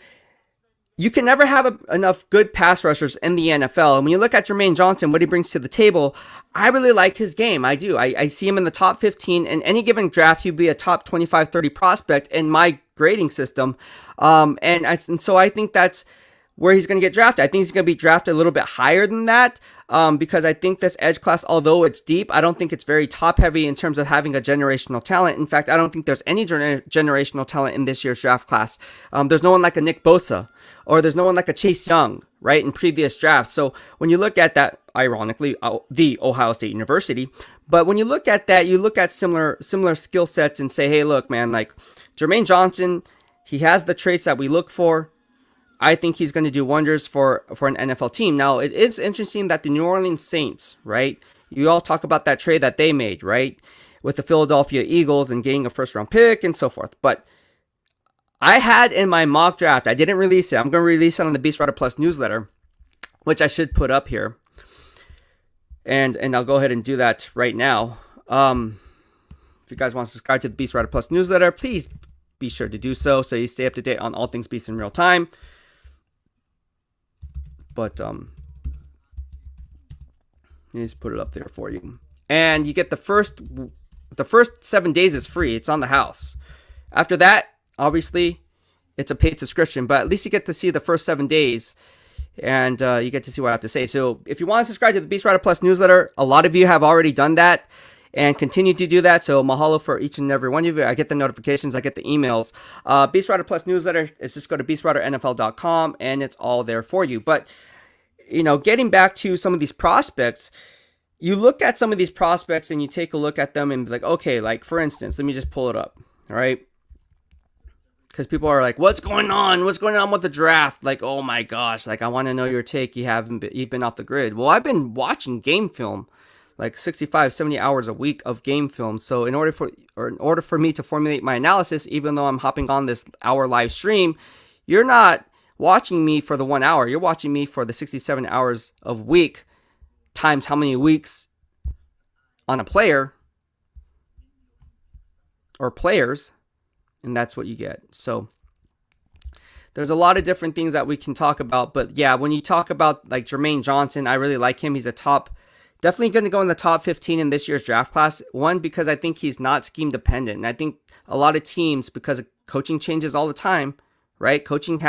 Speaker 1: you can never have enough good pass rushers in the NFL. And when you look at Jermaine Johnson, what he brings to the table, I really like his game. I do. I see him in the top 15. In any given draft, he'd be a top 25, 30 prospect in my grading system. And so I think that's where he's going to get drafted. I think he's going to be drafted a little bit higher than that because I think this edge class, although it's deep, I don't think it's very top heavy in terms of having a generational talent. In fact, I don't think there's any generational talent in this year's draft class. There's no one like a Nick Bosa, or there's no one like a Chase Young, right, in previous drafts. So when you look at that, ironically, the Ohio State University, but when you look at that, you look at similar skill sets and say, hey, look, man, like Jermaine Johnson, he has the traits that we look for. I think he's going to do wonders for an NFL team. Now, it is interesting that the New Orleans Saints, right? You all talk about that trade that they made, right? With the Philadelphia Eagles and getting a first-round pick and so forth. But I had in my mock draft, I didn't release it. I'm going to release it on the BEASTwriter Plus newsletter, which I should put up here. And I'll go ahead and do that right now. If you guys want to subscribe to the BEASTwriter Plus newsletter, please be sure to do so you stay up to date on all things Beast in real time. But let me just put it up there for you. And you get the first 7 days is free. It's on the house. After that, obviously, it's a paid subscription, but at least you get to see the first 7 days, and you get to see what I have to say. So if you want to subscribe to the BEASTwriter Plus newsletter, a lot of you have already done that and continue to do that. So mahalo for each and every one of you. I get the notifications. I get the emails. BEASTwriter Plus newsletter is just go to beastwriternfl.com, and it's all there for you. But getting back to some of these prospects, you look at some of these prospects and you take a look at them and be like, okay, like for instance, let me just pull it up, all right? Because people are like, what's going on? What's going on with the draft? Like, oh my gosh, like I want to know your take. You've been off the grid. Well, I've been watching game film, like 65, 70 hours a week of game film. So in order for me to formulate my analysis, even though I'm hopping on this hour live stream, you're not watching me for the 1 hour. You're watching me for the 67 hours of week times how many weeks on a player or players, and that's what you get. So there's a lot of different things that we can talk about, but yeah, when you talk about like Jermaine Johnson, I really like him. He's definitely going to go in the top 15 in this year's draft class. One, because I think he's not scheme dependent, and I think a lot of teams, because coaching changes all the time, right? Coaching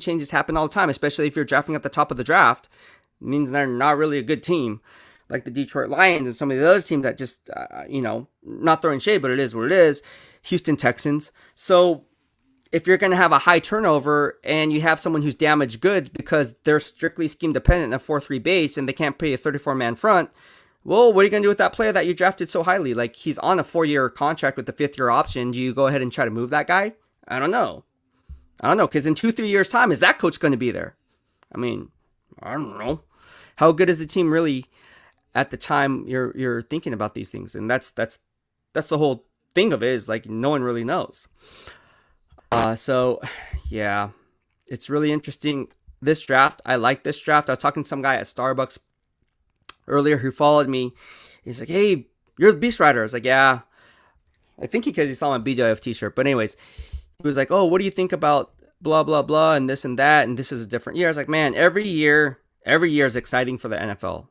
Speaker 1: changes happen all the time, especially if you're drafting at the top of the draft. It means they're not really a good team, like the Detroit Lions and some of the other teams that just, not throwing shade, but it is what it is. Houston Texans. So if you're going to have a high turnover and you have someone who's damaged goods because they're strictly scheme dependent in a 4-3 base and they can't pay a 34-man front, well, what are you going to do with that player that you drafted so highly? Like, he's on a 4-year contract with the 5th-year option. Do you go ahead and try to move that guy? I don't know, because in 2-3 years' time, is that coach going to be there? I mean, I don't know. How good is the team really at the time you're thinking about these things? And that's the whole thing of it, is like no one really knows. So yeah, it's really interesting. This draft, I like this draft. I was talking to some guy at Starbucks earlier who followed me. He's like, hey, you're the BEASTwriter. I was like, yeah. I think because he saw my BWF t-shirt. But anyways, he was like, oh, what do you think about blah, blah, blah, and this and that, and this is a different year. I was like, man, every year is exciting for the NFL.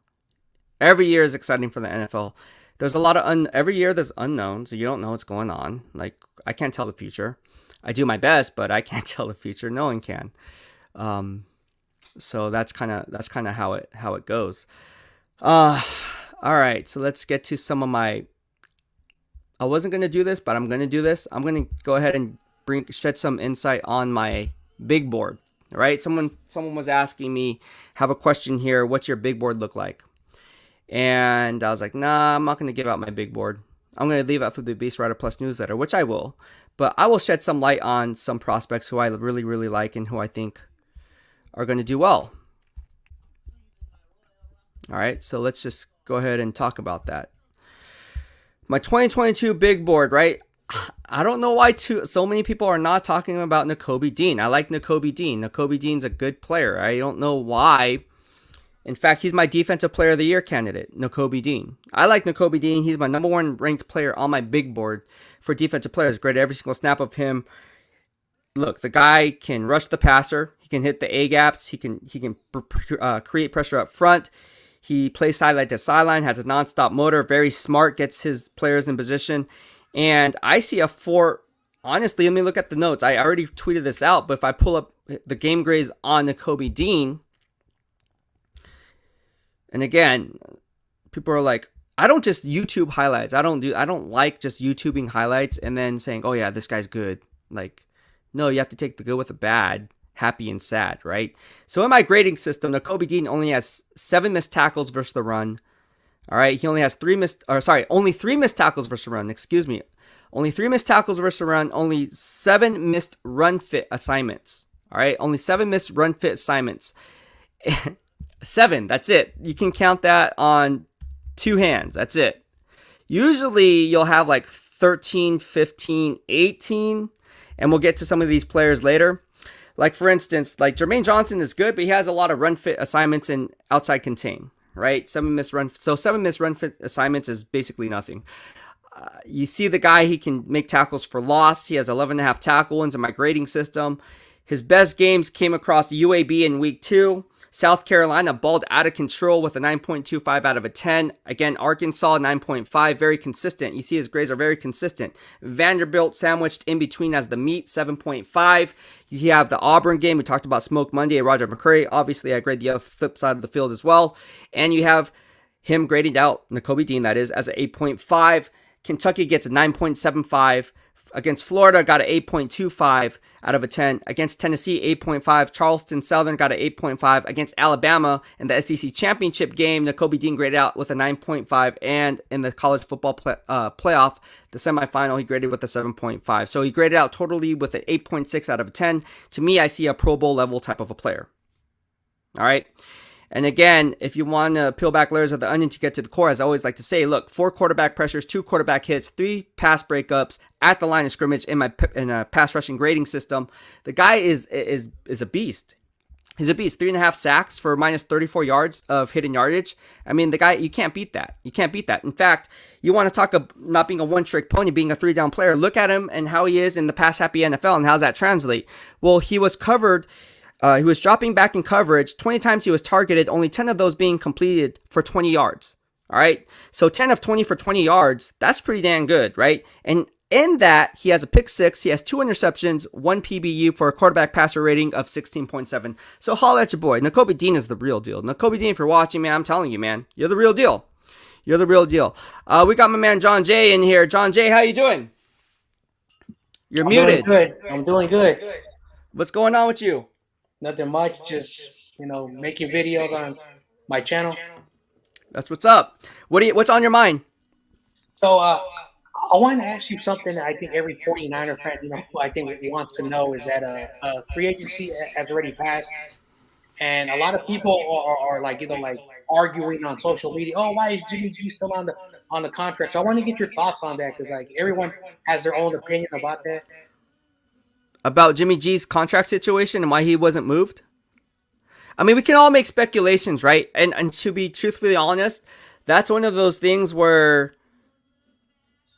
Speaker 1: Every year is exciting for the NFL. There's a lot of every year there's unknowns, so you don't know what's going on. Like, I can't tell the future. I do my best, but I can't tell the future. No one can. So that's kind of how it goes. All right, so let's get to some of my. I wasn't gonna do this, but I'm gonna do this. I'm gonna go ahead and shed some insight on my big board. All right, someone was asking me, have a question here. What's your big board look like? And I was like, nah, I'm not gonna give out my big board. I'm gonna leave out for the BEASTwriter Plus newsletter, which I will. But I will shed some light on some prospects who I really, really like and who I think are going to do well. All right, so let's just go ahead and talk about that. My 2022 big board, right? I don't know why so many people are not talking about Nakobe Dean. I like Nakobe Dean. Nakobe Dean's a good player. I don't know why. In fact, he's my Defensive Player of the Year candidate, Nakobe Dean. I like Nakobe Dean. He's my number one ranked player on my big board for defensive players. Great every single snap of him. Look, the guy can rush the passer. He can hit the A-gaps. He can create pressure up front. He plays sideline to sideline, has a nonstop motor, very smart, gets his players in position. And I see a 4. Honestly, let me look at the notes. I already tweeted this out, but if I pull up the game grades on Nakobe Dean, and again, people are like, I don't just YouTube highlights. I don't like just YouTubing highlights and then saying, oh yeah, this guy's good. Like, no, you have to take the good with the bad, happy and sad, right? So in my grading system, Nakobe Dean only has 7 missed tackles versus the run. All right, he only has only 3 missed tackles versus the run. Excuse me, only 3 missed tackles versus the run. Only 7 missed run fit assignments. All right, only 7 missed run fit assignments. 7, that's it. You can count that on 2 hands. That's it. Usually you'll have like 13, 15, 18, and we'll get to some of these players later. Like for instance, like Jermaine Johnson is good, but he has a lot of run fit assignments and outside contain, right? 7 missed run fit assignments is basically nothing. You see the guy, he can make tackles for loss. He has 11.5 tackle wins in my grading system. His best games came across UAB in week 2. South Carolina balled out of control with a 9.25 out of a 10. Again, Arkansas 9.5, very consistent. You see his grades are very consistent. Vanderbilt sandwiched in between as the meat, 7.5. You have the Auburn game. We talked about Smoke Monday, Roger McCray. Obviously, I grade the other flip side of the field as well. And you have him graded out, Nakobe Dean that is, as an 8.5. Kentucky gets a 9.75. Against Florida, got an 8.25 out of a 10. Against Tennessee, 8.5. Charleston Southern got an 8.5. Against Alabama in the SEC championship game, Nakobe Dean graded out with a 9.5. And in the college football playoff, the semifinal, he graded with a 7.5. So he graded out totally with an 8.6 out of a 10. To me, I see a Pro Bowl level type of a player. All right. And again, if you want to peel back layers of the onion to get to the core, as I always like to say, look, 4 quarterback pressures, 2 quarterback hits, 3 pass breakups at the line of scrimmage in a pass rushing grading system. The guy is a beast. He's a beast. 3.5 sacks for minus 34 yards of hidden yardage. I mean, the guy, you can't beat that. You can't beat that. In fact, you want to talk about not being a one-trick pony, being a 3-down player. Look at him and how he is in the pass-happy NFL, and how does that translate? Well, he was covered. He was dropping back in coverage. 20 times he was targeted, only 10 of those being completed for 20 yards. All right. So 10 of 20 for 20 yards. That's pretty damn good, right? And in that, he has a pick 6. He has 2 interceptions, 1 PBU for a quarterback passer rating of 16.7. So holla at your boy. Nakobe Dean is the real deal. Nakobe Dean, if you're watching, man, I'm telling you, man, you're the real deal. You're the real deal. We got my man John Jay in here. John Jay, how you doing? You're muted.
Speaker 3: I'm doing good.
Speaker 1: What's going on with you?
Speaker 3: Nothing much, just making videos on my channel.
Speaker 1: That's what's up. What's on your mind?
Speaker 3: So I want to ask you something that I think every 49er fan, I think he wants to know is that free agency has already passed, and a lot of people are like arguing on social media. Oh, why is Jimmy G still on the contract? So I want to get your thoughts on that, because like everyone has their own opinion about that.
Speaker 1: About Jimmy G's contract situation and why he wasn't moved? I mean, we can all make speculations, right? And to be truthfully honest, that's one of those things where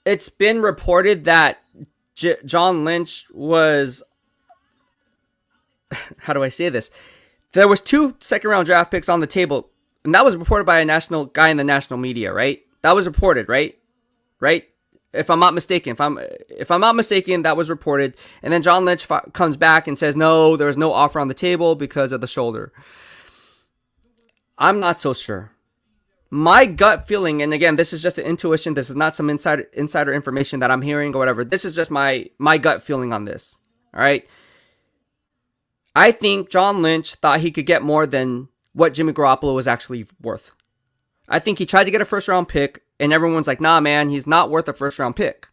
Speaker 1: it's been reported that John Lynch was... How do I say this? There was 2 second-round draft picks on the table, and that was reported by a national guy in the national media, right? That was reported, right? Right? if I'm not mistaken. If I'm not mistaken, that was reported. And then John Lynch comes back and says, no, there's no offer on the table because of the shoulder. I'm not so sure. My gut feeling, and again, this is just an intuition. This is not some insider information that I'm hearing or whatever. This is just my gut feeling on this. All right. I think John Lynch thought he could get more than what Jimmy Garoppolo was actually worth. I think he tried to get a first round pick, and everyone's like, nah, man, he's not worth a first round pick.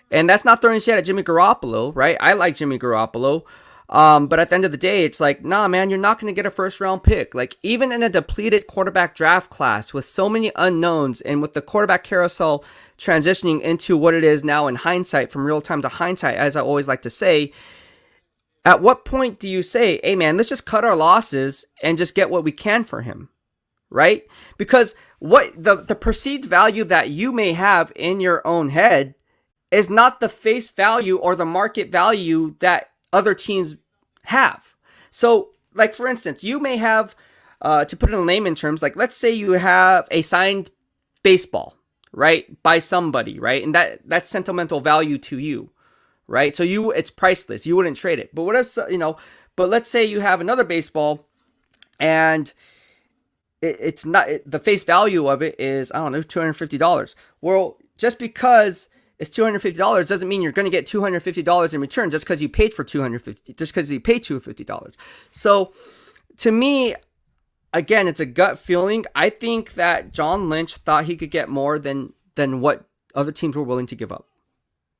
Speaker 1: And that's not throwing shit at Jimmy Garoppolo, right? I like Jimmy Garoppolo. But at the end of the day, it's like, nah, man, you're not going to get a first round pick. Like, even in a depleted quarterback draft class with so many unknowns and with the quarterback carousel transitioning into what it is now in hindsight, from real time to hindsight, as I always like to say, at what point do you say, hey, man, let's just cut our losses and just get what we can for him, right? Because what the perceived value that you may have in your own head is not the face value or the market value that other teams have. So, like, for instance, you may have, to put it in layman terms, like, let's say you have a signed baseball, right, by somebody, right? And that's sentimental value to you. Right, so it's priceless. You wouldn't trade it. But what if, but let's say you have another baseball, and it's not, the face value of it is, I don't know, $250. Well, just because it's $250 doesn't mean you're going to get $250 in return just because you paid for $250. Just because you paid $250. So, to me, again, it's a gut feeling. I think that John Lynch thought he could get more than what other teams were willing to give up.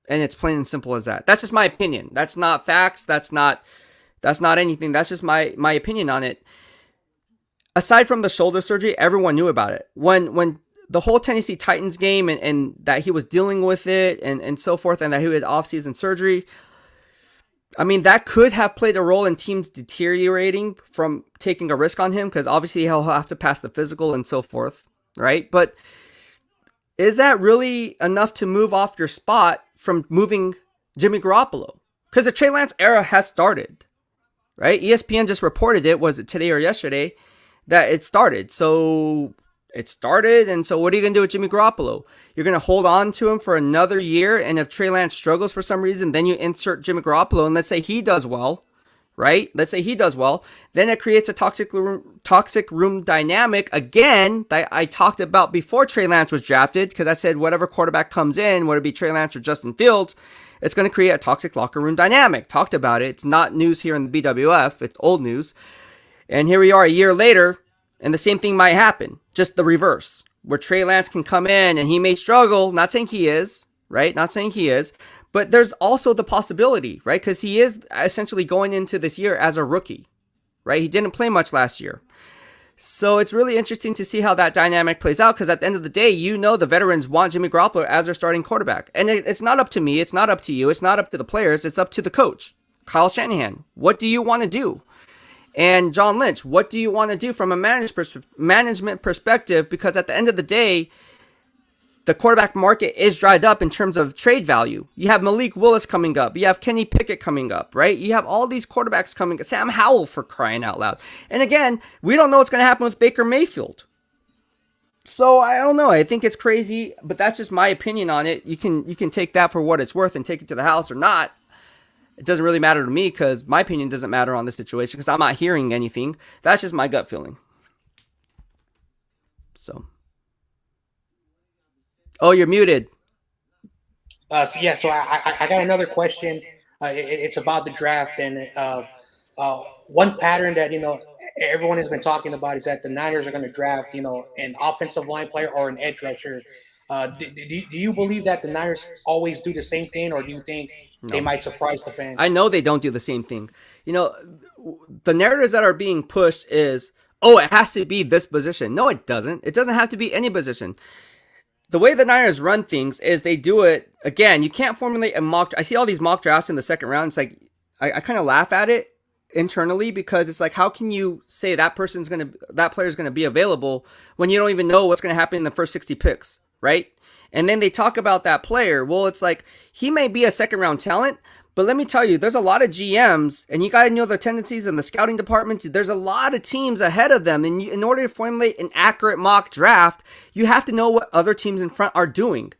Speaker 1: And it's plain and simple as that. That's just my opinion. That's not facts. That's not anything. That's just my opinion on it. Aside from the shoulder surgery, everyone knew about it. When the whole Tennessee Titans game and that he was dealing with it and so forth, and that he had off-season surgery, I mean, that could have played a role in teams deteriorating from taking a risk on him, because obviously he'll have to pass the physical and so forth, right? But is that really enough to move off your spot from moving Jimmy Garoppolo? Because the Trey Lance era has started, right? ESPN just reported it, was it today or yesterday, that it started. So it started, and so what are you going to do with Jimmy Garoppolo? You're going to hold on to him for another year, and if Trey Lance struggles for some reason, then you insert Jimmy Garoppolo, and let's say he does well, right? Let's say he does well. Then it creates a toxic room dynamic again that I talked about before Trey Lance was drafted, because I said whatever quarterback comes in, whether it be Trey Lance or Justin Fields, it's going to create a toxic locker room dynamic. Talked about it. It's not news here in the BWF. It's old news. And here we are a year later, and the same thing might happen. Just the reverse, where Trey Lance can come in and he may struggle. Not saying he is, right? Not saying he is. But there's also the possibility, right? Because he is essentially going into this year as a rookie, right? He didn't play much last year. So it's really interesting to see how that dynamic plays out, because at the end of the day, the veterans want Jimmy Garoppolo as their starting quarterback. And it's not up to me. It's not up to you. It's not up to the players. It's up to the coach, Kyle Shanahan. What do you want to do? And John Lynch, what do you want to do from a management perspective? Because at the end of the day, the quarterback market is dried up in terms of trade value. You have Malik Willis coming up. You have Kenny Pickett coming up, right? You have all these quarterbacks coming up. Sam Howell, for crying out loud. And again, we don't know what's going to happen with Baker Mayfield. So I don't know. I think it's crazy, but that's just my opinion on it. You can take that for what it's worth and take it to the house or not. It doesn't really matter to me, because my opinion doesn't matter on this situation, because I'm not hearing anything. That's just my gut feeling. So. Oh, you're muted.
Speaker 3: So I got another question. It's about the draft, and one pattern that everyone has been talking about is that the Niners are going to draft an offensive line player or an edge rusher. Do you believe that the Niners always do the same thing, or do you think they might surprise the fans?
Speaker 1: I know they don't do the same thing. The narratives that are being pushed is, oh, it has to be this position. No, it doesn't. It doesn't have to be any position. The way the Niners run things is they do it, again, you can't formulate a mock. I see all these mock drafts in the second round. It's like, I kind of laugh at it internally, because it's like, how can you say that player's going to be available when you don't even know what's going to happen in the first 60 picks, right? And then they talk about that player. Well, it's like, he may be a second round talent, but let me tell you, there's a lot of GMs, and you got to know their tendencies in the scouting department. There's a lot of teams ahead of them. And in order to formulate an accurate mock draft, you have to know what other teams in front are doing.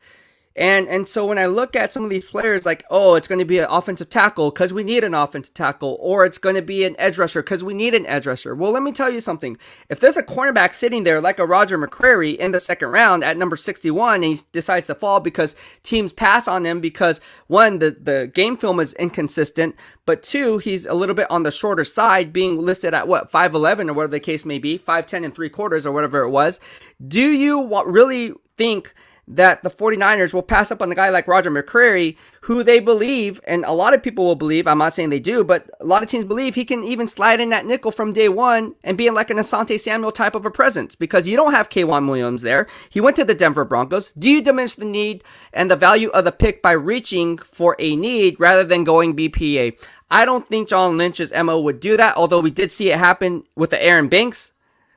Speaker 1: And so when I look at some of these players, like, oh, it's going to be an offensive tackle because we need an offensive tackle, or it's going to be an edge rusher because we need an edge rusher. Well, let me tell you something. If there's a cornerback sitting there like a Roger McCreary in the second round at number 61 and he decides to fall because teams pass on him because, one, the game film is inconsistent, but two, he's a little bit on the shorter side, being listed at what, 5'11" or whatever the case may be, 5'10" and 3/4 or whatever it was. Do you really think that the 49ers will pass up on a guy like Roger McCreary, who they believe, and a lot of people will believe, I'm not saying they do, but a lot of teams believe he can even slide in that nickel from day one and be like an Asante Samuel type of a presence, because you don't have K'Wan Williams there. He went to the Denver Broncos. Do you diminish the need and the value of the pick by reaching for a need rather than going BPA? I don't think John Lynch's MO would do that, although we did see it happen with the Aaron Banks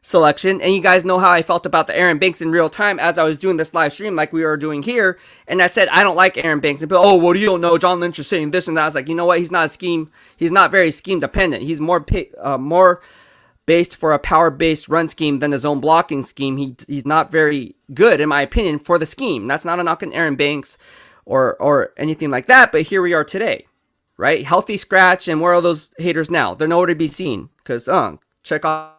Speaker 1: selection, and you guys know how I felt about the Aaron Banks in real time as I was doing this live stream like we are doing here, and I said I don't like Aaron Banks, and people, oh, well, you don't know, John Lynch is saying this and that. I was like, you know what, he's not very scheme dependent. He's more based for a power-based run scheme than a zone blocking scheme. He's not very good, in my opinion, for the scheme. That's not a knock on Aaron Banks or anything like that, but here we are today, right? Healthy scratch, and where are those haters now? They're nowhere to be seen, because check out,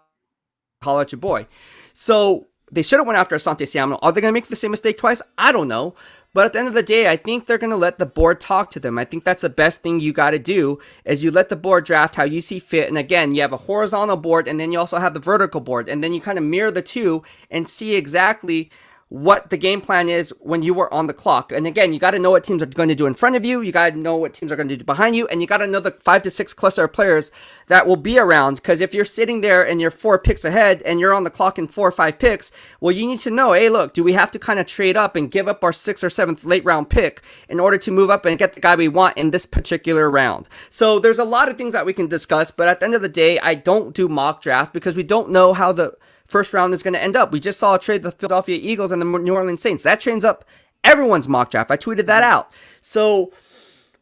Speaker 1: holla at your boy. So they should have went after Asante Samuel. Are they going to make the same mistake twice? I don't know. But at the end of the day, I think they're going to let the board talk to them. I think that's the best thing you got to do, is you let the board draft how you see fit. And again, you have a horizontal board, and then you also have the vertical board. And then you kind of mirror the two and see exactly what the game plan is when you were on the clock. And again, you got to know what teams are going to do in front of you. You got to know what teams are going to do behind you. And you got to know the 5 to 6 cluster of players that will be around. Because if you're sitting there and you're 4 picks ahead and you're on the clock in 4 or 5 picks, well, you need to know, hey, look, do we have to kind of trade up and give up our 6th or 7th late round pick in order to move up and get the guy we want in this particular round? So there's a lot of things that we can discuss. But at the end of the day, I don't do mock draft because we don't know how the first round is going to end up. We just saw a trade the Philadelphia Eagles and the New Orleans Saints. That trains up everyone's mock draft. I tweeted that out. So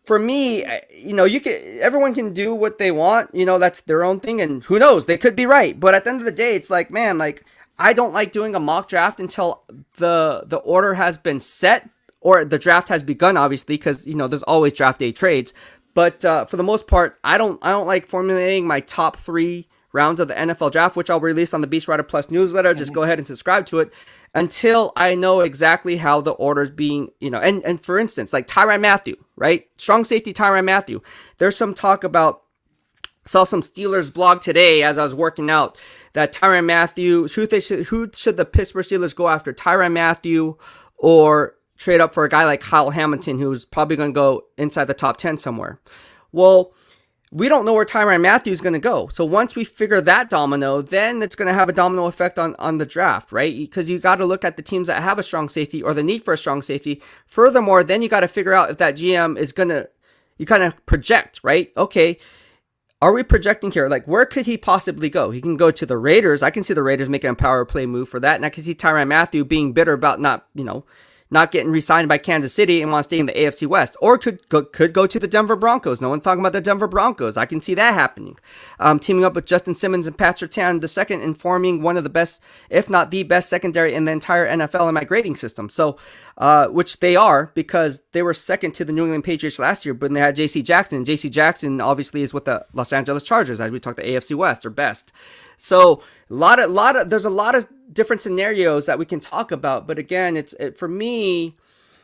Speaker 1: for me, everyone can do what they want. That's their own thing, and who knows, they could be right. But at the end of the day, it's like, man, like, I don't like doing a mock draft until the order has been set, or the draft has begun, obviously, because there's always draft day trades. But for the most part, I don't like formulating my top 3 rounds of the NFL draft, which I'll release on the BEASTwriter Plus newsletter. Just go ahead and subscribe to it until I know exactly how the order's being, and for instance, like Tyrann Mathieu, right? Strong safety Tyrann Mathieu. There's some talk about, saw some Steelers blog today as I was working out, that Tyrann Mathieu, who should the Pittsburgh Steelers go after, Tyrann Mathieu or trade up for a guy like Kyle Hamilton, who's probably going to go inside the top 10 somewhere. Well, we don't know where Tyrann Mathieu is going to go. So once we figure that domino, then it's going to have a domino effect on the draft, right? Because you got to look at the teams that have a strong safety or the need for a strong safety. Furthermore, then you got to figure out if that GM is going to, you kind of project, right? Okay, are we projecting here? Like, where could he possibly go? He can go to the Raiders. I can see the Raiders making a power play move for that. And I can see Tyrann Mathieu being bitter about not getting re-signed by Kansas City and want to stay in the AFC West, or could go to the Denver Broncos. No one's talking about the Denver Broncos. I can see that happening. Teaming up with Justin Simmons and Pat Surtain II and forming one of the best, if not the best secondary in the entire NFL in my grading system. So, which they are, because they were second to the New England Patriots last year, but they had J.C. Jackson. J.C. Jackson obviously is with the Los Angeles Chargers, as we talked, the AFC West are best. So there's a lot of different scenarios that we can talk about. But again, for me,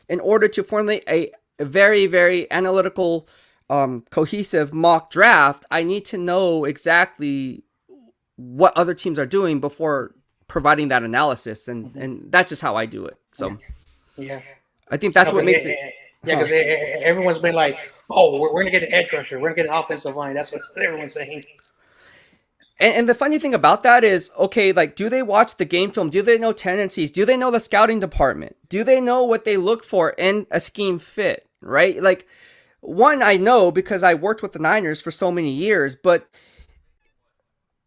Speaker 1: in order to formulate a very, very analytical, cohesive mock draft, I need to know exactly what other teams are doing before providing that analysis. And that's just how I do it. So
Speaker 3: yeah,
Speaker 1: I think that's what makes it.
Speaker 3: Yeah, because everyone's been like, oh, we're going to get an edge rusher. We're going to get an offensive line. That's what everyone's saying.
Speaker 1: And the funny thing about that is, okay, like, do they watch the game film? Do they know tendencies? Do they know the scouting department? Do they know what they look for in a scheme fit, right? Like, one, I know because I worked with the Niners for so many years, but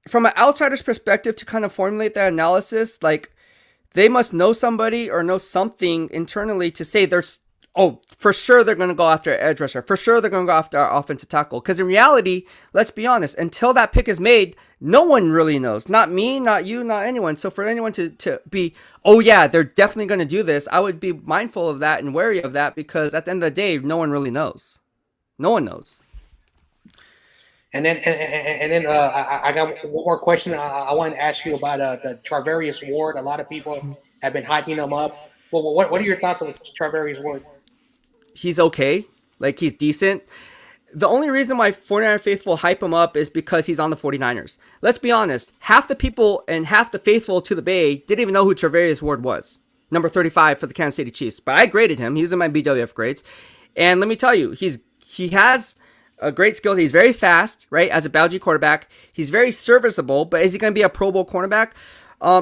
Speaker 1: from an outsider's perspective to kind of formulate that analysis, like, they must know somebody or know something internally to say there's Oh, for sure they're going to go after edge rusher. For sure they're going to go after our offensive tackle. Because in reality, let's be honest, until that pick is made, no one really knows. Not me, not you, not anyone. So for anyone to be, oh yeah, they're definitely going to do this, I would be mindful of that and wary of that, because at the end of the day, no one really knows. No one knows.
Speaker 3: And then I got one more question. I wanted to ask you about the Charvarius Ward. A lot of people have been hyping him up. Well, what are your thoughts on Charvarius Ward?
Speaker 1: He's okay. Like, he's decent. The only reason why 49er faithful hype him up is because he's on the 49ers. Let's be honest. Half the people and half the faithful to the Bay didn't even know who Charvarius Ward was. Number 35 for the Kansas City Chiefs. But I graded him. He's in my BWF grades. And let me tell you, he has a great skills. He's very fast, right? As a Bowgie quarterback. He's very serviceable, but is he going to be a Pro Bowl cornerback?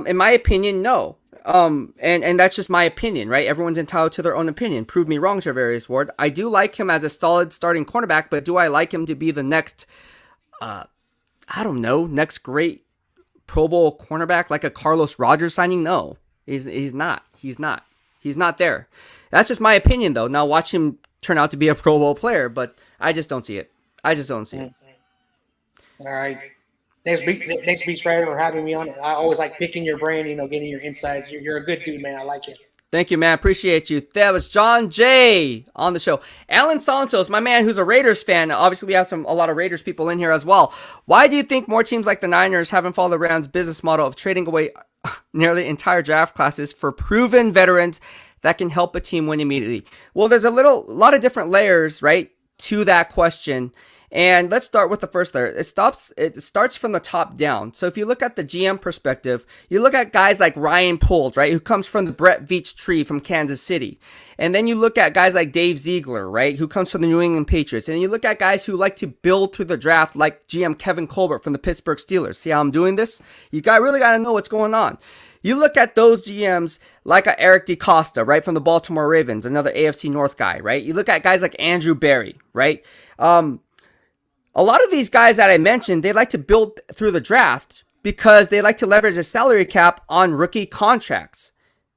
Speaker 1: In my opinion, no. And that's just my opinion, right? Everyone's entitled to their own opinion. Prove me wrong, Charvarius Ward. I do like him as a solid starting cornerback, but do I like him to be the next, next great Pro Bowl cornerback, like a Carlos Rogers signing? No, he's not. He's not there. That's just my opinion, though. Now watch him turn out to be a Pro Bowl player, but I just don't see it.
Speaker 3: All right. Thanks, BEASTwriter, for having me on. I always like picking your brain, getting your insights. You're a good dude, man. I like it.
Speaker 1: Thank you, man. Appreciate you. That was John J. on the show. Alan Santos, my man, who's a Raiders fan. Obviously, we have a lot of Raiders people in here as well. Why do you think more teams like the Niners haven't followed the Rams' business model of trading away nearly entire draft classes for proven veterans that can help a team win immediately? Well, there's a lot of different layers, right, to that question. And let's start with the first layer. It starts from the top down. So if you look at the GM perspective, you look at guys like Ryan Poles, right, who comes from the Brett Veach tree from Kansas City. And then you look at guys like Dave Ziegler, right, who comes from the New England Patriots. And you look at guys who like to build through the draft, like GM Kevin Colbert from the Pittsburgh Steelers. See how I'm doing this? You really got to know what's going on. You look at those GMs like Eric DeCosta, right, from the Baltimore Ravens, another AFC North guy, right? You look at guys like Andrew Berry, right? A lot of these guys that I mentioned, they like to build through the draft because they like to leverage a salary cap on rookie contracts,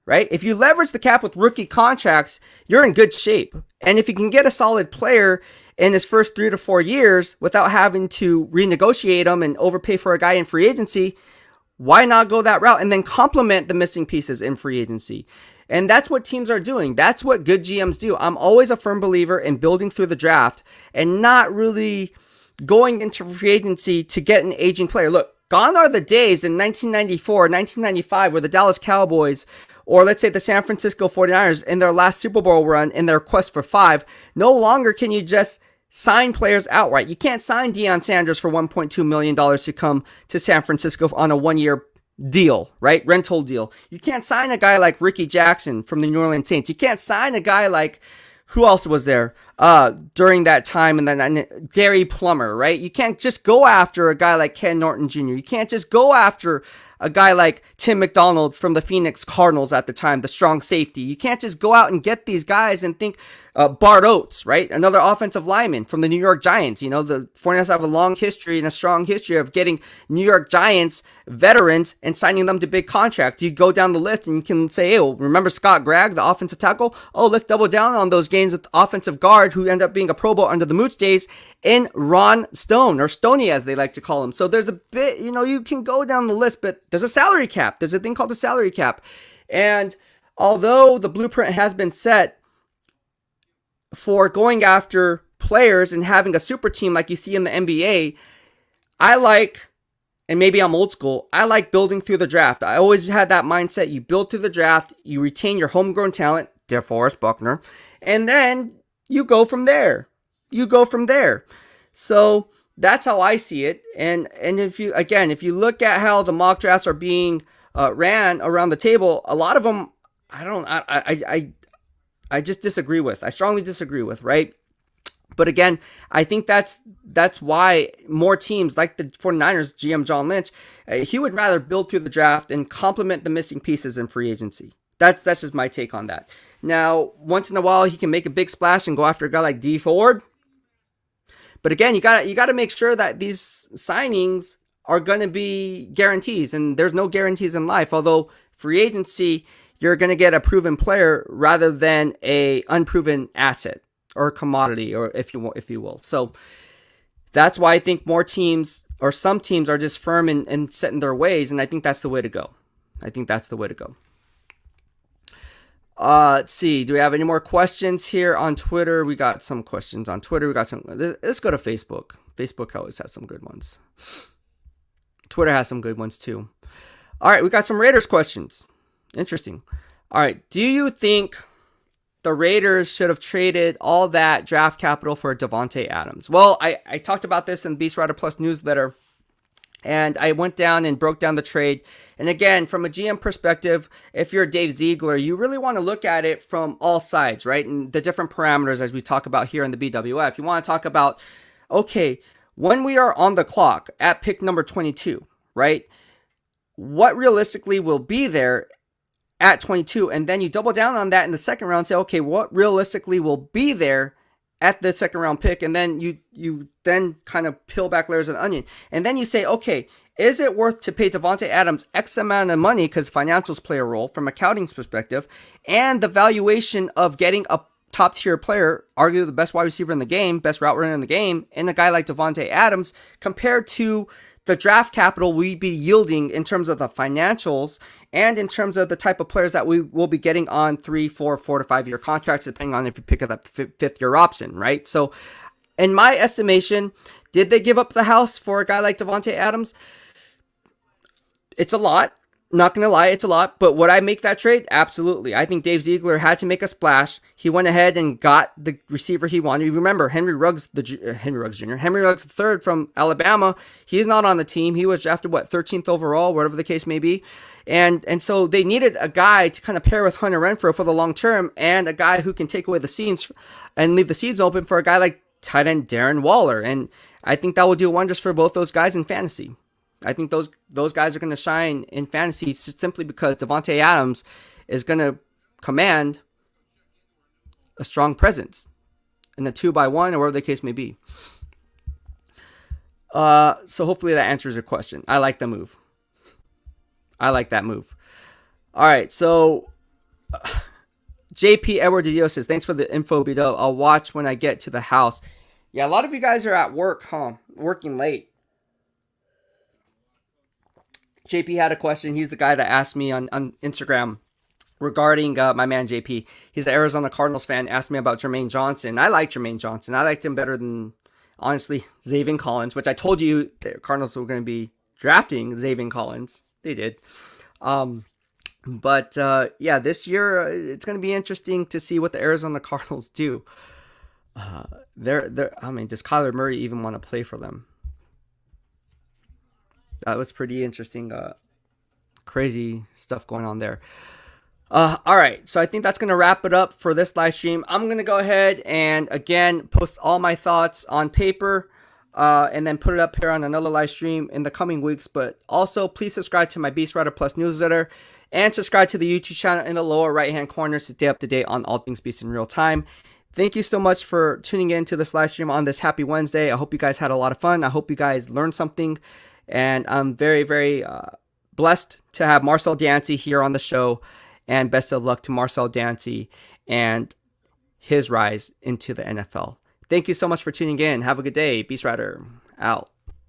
Speaker 1: right? If you leverage the cap with rookie contracts, you're in good shape. And if you can get a solid player in his first 3 to 4 years without having to renegotiate them and overpay for a guy in free agency, why not go that route and then complement the missing pieces in free agency? And that's what teams are doing. That's what good GMs do. I'm always a firm believer in building through the draft and not really going into free agency to get an aging player. Look, gone are the days in 1994, 1995 where the Dallas Cowboys, or let's say the San Francisco 49ers, in their last Super Bowl run, in their quest for 5, no longer can you just sign players outright. You can't sign Deion Sanders for $1.2 million to come to San Francisco on a 1-year deal, right? Rental deal. You can't sign a guy like Ricky Jackson from the New Orleans Saints. You can't sign a guy like, who else was there during that time? And then Gary Plummer, right? You can't just go after a guy like Ken Norton Jr. You can't just go after a guy like Tim McDonald from the Phoenix Cardinals at the time, the strong safety. You can't just go out and get these guys and think Bart Oates, right? Another offensive lineman from the New York Giants. The 49ers have a long history and a strong history of getting New York Giants veterans and signing them to big contracts. You go down the list and you can say, hey, well, remember Scott Gregg, the offensive tackle? Oh, let's double down on those games with the offensive guard who ended up being a Pro Bowl under the Mooch days in Ron Stone, or Stoney as they like to call him. So there's a bit, you can go down the list, but there's a salary cap. There's a thing called a salary cap. And although the blueprint has been set for going after players and having a super team like you see in the NBA, I like, and maybe I'm old school, I like building through the draft. I always had that mindset. You build through the draft, you retain your homegrown talent, DeForest Buckner, and then you go from there. So that's how I see it. And if you look at how the mock drafts are being ran around the table, a lot of them, I just disagree with. I strongly disagree with, right? But again, I think that's why more teams like the 49ers, GM John Lynch, he would rather build through the draft and complement the missing pieces in free agency. That's just my take on that. Now, once in a while, he can make a big splash and go after a guy like D Ford. But again, you gotta make sure that these signings are going to be guarantees, and there's no guarantees in life. Although free agency, you're going to get a proven player rather than a unproven asset or commodity, or if you will. So that's why I think more teams or some teams are just firm and set in their ways, and I think that's the way to go. Let's see. Do we have any more questions here on Twitter? We got some questions on Twitter. Let's go to Facebook. Facebook always has some good ones. Twitter has some good ones too. All right, we got some Raiders questions. Interesting. All right, do you think the Raiders should have traded all that draft capital for Davante Adams? Well, I talked about this in BEASTwriter Plus newsletter, and I went down and broke down the trade. And again, from a GM perspective, if you're Dave Ziegler, you really want to look at it from all sides, right? And the different parameters as we talk about here in the BWF. You want to talk about, okay, when we are on the clock at pick number 22, right? What realistically will be there at 22? And then you double down on that in the second round and say, okay, what realistically will be there at the second round pick? And then you then kind of peel back layers of the onion. And then you say, okay, is it worth to pay Davante Adams X amount of money, because financials play a role from accounting's perspective, and the valuation of getting a top tier player, arguably the best wide receiver in the game, best route runner in the game, and a guy like Davante Adams, compared to the draft capital we'd be yielding in terms of the financials and in terms of the type of players that we will be getting on 3, 4 to 5 year contracts, depending on if you pick up that fifth year option, right? So in my estimation, did they give up the house for a guy like Davante Adams? It's a lot. Not going to lie, it's a lot. But would I make that trade? Absolutely. I think Dave Ziegler had to make a splash. He went ahead and got the receiver he wanted. You remember, Henry Ruggs III from Alabama. He's not on the team. He was drafted, 13th overall, whatever the case may be. And so they needed a guy to kind of pair with Hunter Renfrow for the long term, and a guy who can take away the seams and leave the seams open for a guy like tight end Darren Waller. And I think that will do wonders for both those guys in fantasy. I think those guys are going to shine in fantasy simply because Davante Adams is going to command a strong presence in the 2x1 or whatever the case may be. So hopefully that answers your question. I like the move. I like that move. All right, so JP Edward Didio says, thanks for the info, Bido. I'll watch when I get to the house. Yeah, a lot of you guys are at work, working late. JP had a question. He's the guy that asked me on Instagram regarding my man JP. He's an Arizona Cardinals fan. Asked me about Jermaine Johnson. I like Jermaine Johnson. I liked him better than, honestly, Zaven Collins, which I told you the Cardinals were going to be drafting Zaven Collins. They did. But this year it's going to be interesting to see what the Arizona Cardinals do. Does Kyler Murray even want to play for them? That was pretty interesting, crazy stuff going on there. All right, so I think that's going to wrap it up for this live stream. I'm going to go ahead and, again, post all my thoughts on paper and then put it up here on another live stream in the coming weeks. But also, please subscribe to my BEASTwriter Plus newsletter and subscribe to the YouTube channel in the lower right-hand corner to stay up to date on all things Beast in real time. Thank you so much for tuning in to this live stream on this happy Wednesday. I hope you guys had a lot of fun. I hope you guys learned something. And I'm very, very blessed to have Marcel Dancy here on the show. And best of luck to Marcel Dancy and his rise into the NFL. Thank you so much for tuning in. Have a good day. BEASTwriter out.